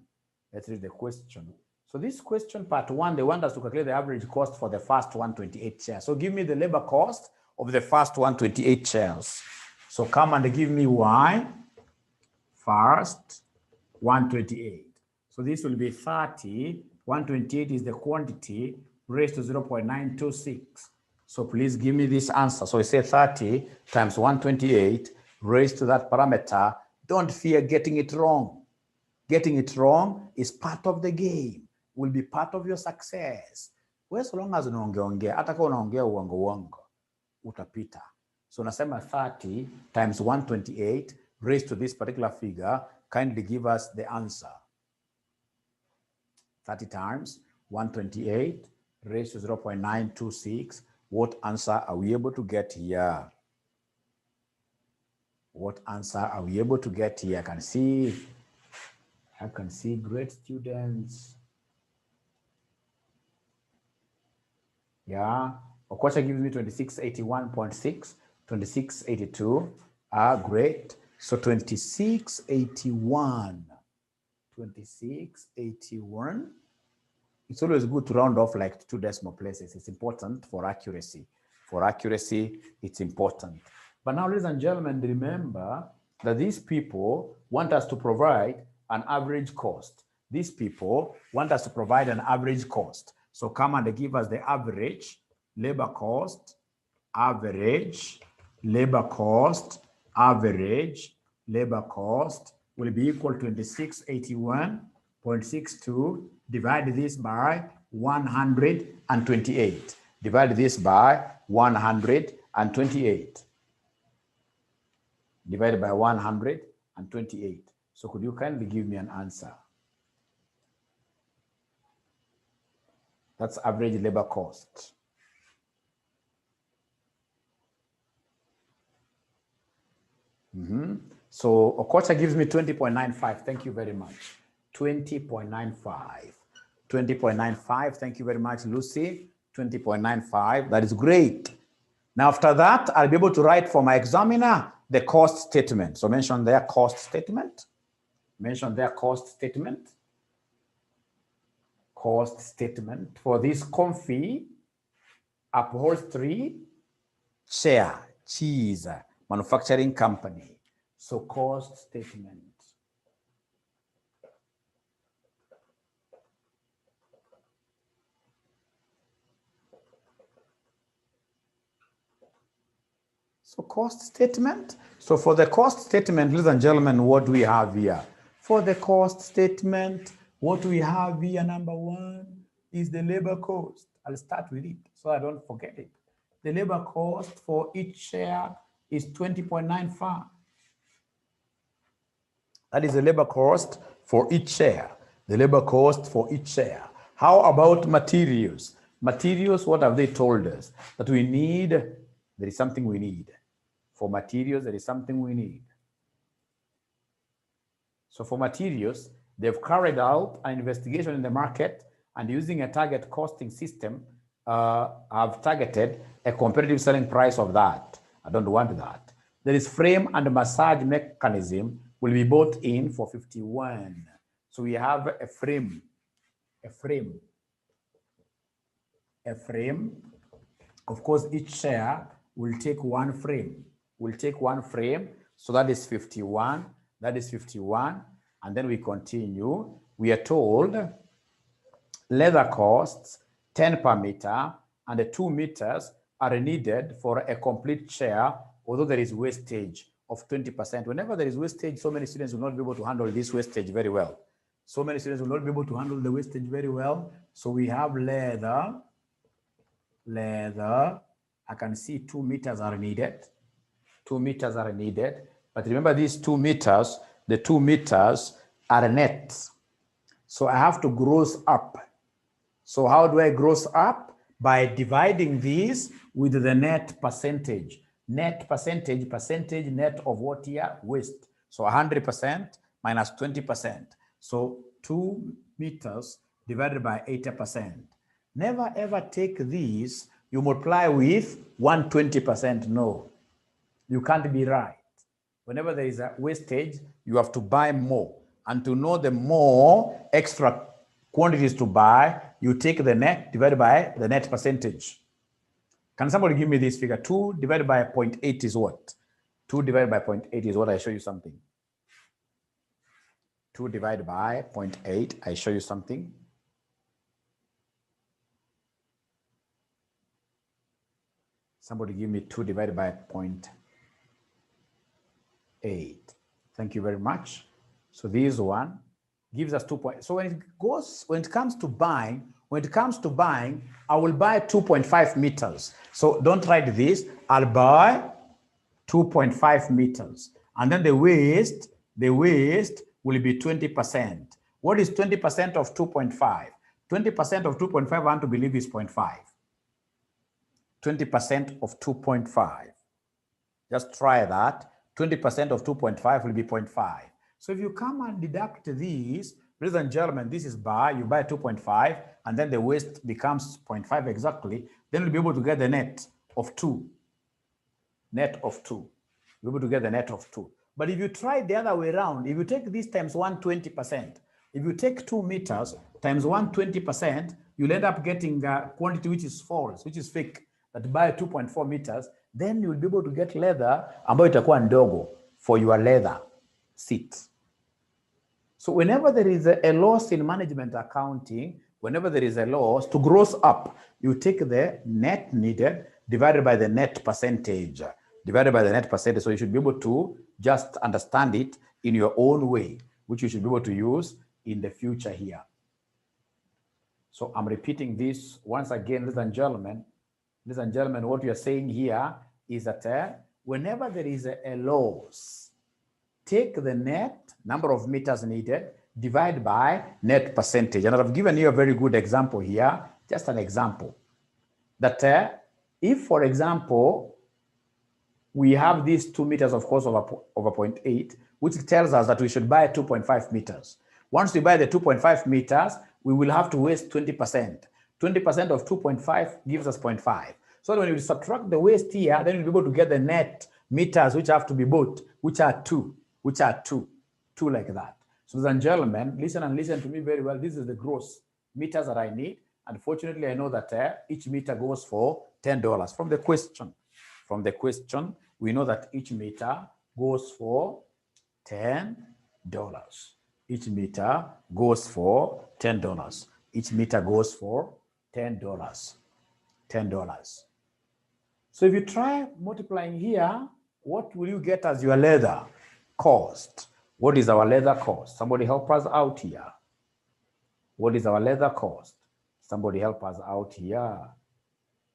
Let's read the question. So this question, part 1, they want us to calculate the average cost for the first 128 shares. So give me the labor cost of the first 128 shares. So come and give me Y, first 128. So this will be 30. 128 is the quantity raised to 0.926. So please give me this answer. So we say 30 times 128 raised to that parameter. Don't fear getting it wrong. Getting it wrong is part of the game, will be part of your success. Well, so long as unaongea, hata kama unaongea uongo utapita. So nasema 30 times 128 raised to this particular figure. Kindly give us the answer. 30 times 128 raised to 0.926. What answer are we able to get here? What answer are we able to get here? I can see great students. Yeah, Okocha gives me 2681.6, 2682. Great. So 2681. 2681. It's always good to round off like 2 decimal places. It's important for accuracy. For accuracy, it's important. But now, ladies and gentlemen, remember that these people want us to provide an average cost. These people want us to provide an average cost. So come and give us the average labor cost, average labor cost, average labor cost will be equal to 2681.62. Divide this by 128. Divide this by 128. Divided by 128. So could you kindly give me an answer? That's average labor cost. So Okocha gives me 20.95. Thank you very much. 20.95. 20.95. Thank you very much, Lucy. 20.95. That is great. Now, after that, I'll be able to write for my examiner the cost statement. So mention their cost statement. Mention their cost statement. Cost statement for this comfy upholstery chair cheese manufacturing company. So cost statement. So cost statement. So for the cost statement, ladies and gentlemen, what do we have here? For the cost statement, what we have here, number one, is the labor cost. I'll start with it so I don't forget it. The labor cost for each share is 20.95. That is the labor cost for each share. The labor cost for each share. How about materials? Materials, what have they told us? That we need, there is something we need. For materials, there is something we need. So for materials, they've carried out an investigation in the market and using a target costing system, have targeted a competitive selling price of that. I don't want that. There is frame and massage mechanism will be bought in for 51. So we have a frame. Of course, each share will take one frame. So that is 51. That is 51. And then we continue. We are told leather costs 10 per meter and the 2 meters are needed for a complete share, although there is wastage of 20%. Whenever there is wastage, so many students will not be able to handle this wastage very well. So many students will not be able to handle the wastage very well. So we have leather. I can see 2 meters are needed. 2 meters are needed. But remember these 2 meters, the 2 meters are net. So I have to gross up. So how do I gross up? By dividing these with the net percentage. Net percentage net of what here? Waste. So 100% minus 20%. So 2 meters divided by 80%. Never ever take these, you multiply with 120%. No, you can't be right. Whenever there is a wastage, you have to buy more. And to know the more extra quantities to buy, you take the net divided by the net percentage. Can somebody give me this figure? 2 divided by 0.8 is what? 2 divided by 0.8 is what? I show you something. 2 divided by 0.8, I show you something. Somebody give me 2 divided by 0.8. Thank you very much. So this one gives us 2 points. So when it comes to buying, I will buy 2.5 meters. So don't write this. I'll buy 2.5 meters. And then the waste will be 20%. What is 20% of 2.5? 20% of 2.5, I want to believe is 0.5. 20% of 2.5. Just try that. 20% of 2.5 will be 0.5. So if you come and deduct these, ladies and gentlemen, this is buy, you buy 2.5, and then the waste becomes 0.5 exactly, then you'll be able to get the net of 2. Net of 2. You'll be able to get the net of 2. But if you try the other way around, if you take this times 120%, if you take 2 meters times 120%, you'll end up getting a quantity which is false, which is fake, that buy 2.4 meters, then you'll be able to get leather ambayo itakuwa ndogo for your leather seat. So whenever there is a loss in management accounting, whenever there is a loss, to gross up, you take the net needed divided by the net percentage. So you should be able to just understand it in your own way, which you should be able to use in the future here. So I'm repeating this once again, ladies and gentlemen. Ladies and gentlemen, what we are saying here is that whenever there is a loss, take the net number of meters needed, divide by net percentage. And I've given you a very good example here, just an example. That if, for example, we have these 2 meters, of course, over 0.8, which tells us that we should buy 2.5 meters. Once we buy the 2.5 meters, we will have to waste 20%. 20% of 2.5 gives us 0.5. So when you subtract the waste here, then you'll be able to get the net meters which have to be bought, which are 2 like that. So ladies and gentlemen, listen and listen to me very well. This is the gross meters that I need. Unfortunately, I know that each meter goes for $10. From the question, we know that each meter goes for $10. Each meter goes for $10. Each meter goes for $10. $10. So if you try multiplying here, what will you get as your leather cost? What is our leather cost? Somebody help us out here. What is our leather cost? Somebody help us out here.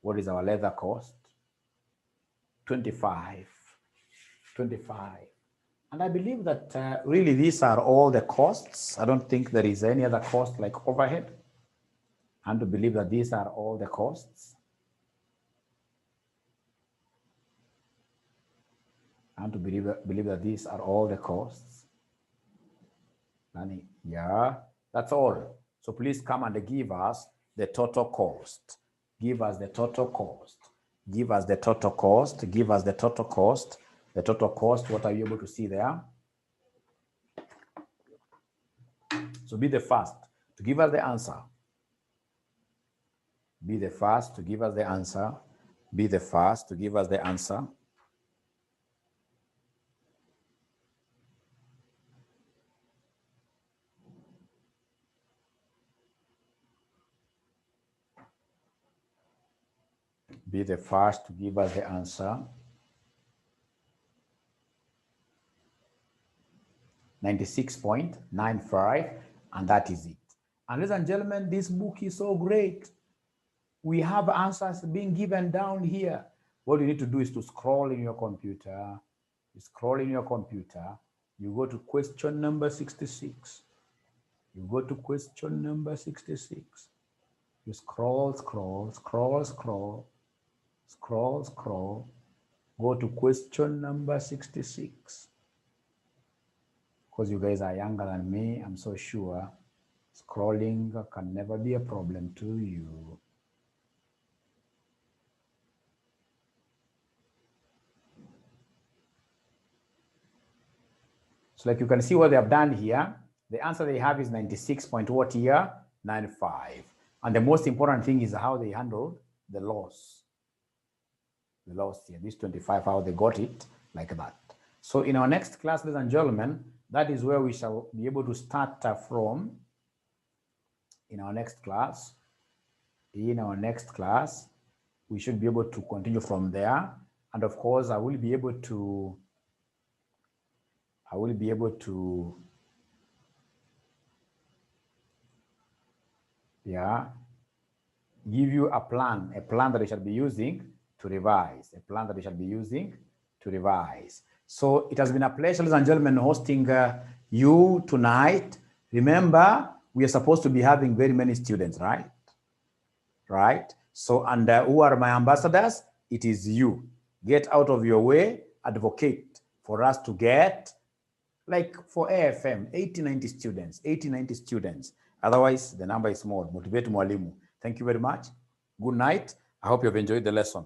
What is our leather cost? 25. 25. And I believe that really these are all the costs. I don't think there is any other cost like overhead. And to believe that these are all the costs. And to believe that these are all the costs. Yeah, that's all. So please come and give us the total cost. Give us the total cost. Give us the total cost. Give us the total cost. The total cost, what are you able to see there? So be the first to give us the answer. Be the first to give us the answer. Be the first to give us the answer. Be the first to give us the answer. 96.95, and that is it. And ladies and gentlemen, this book is so great. We have answers being given down here. What you need to do is to scroll in your computer. You scroll in your computer. You go to question number 66. You go to question number 66. You scroll, scroll, scroll, scroll, scroll, scroll. Go to question number 66. Because you guys are younger than me, I'm so sure scrolling can never be a problem to you. So like you can see what they have done here, the answer they have is 96 point what here? 95. And the most important thing is how they handled the loss. The loss here, this 25, how they got it like that. So in our next class, ladies and gentlemen, that is where we shall be able to start from. In our next class, we should be able to continue from there. And of course, I will be able to give you a plan that you shall be using to revise, So it has been a pleasure, ladies and gentlemen, hosting you tonight. Remember, we are supposed to be having very many students, right? Right? So, and who are my ambassadors? It is you. Get out of your way, advocate for us to get, like for AFM, 80-90 students. Otherwise, the number is small. Motivate mwalimu. Thank you very much. Good night. I hope you have enjoyed the lesson.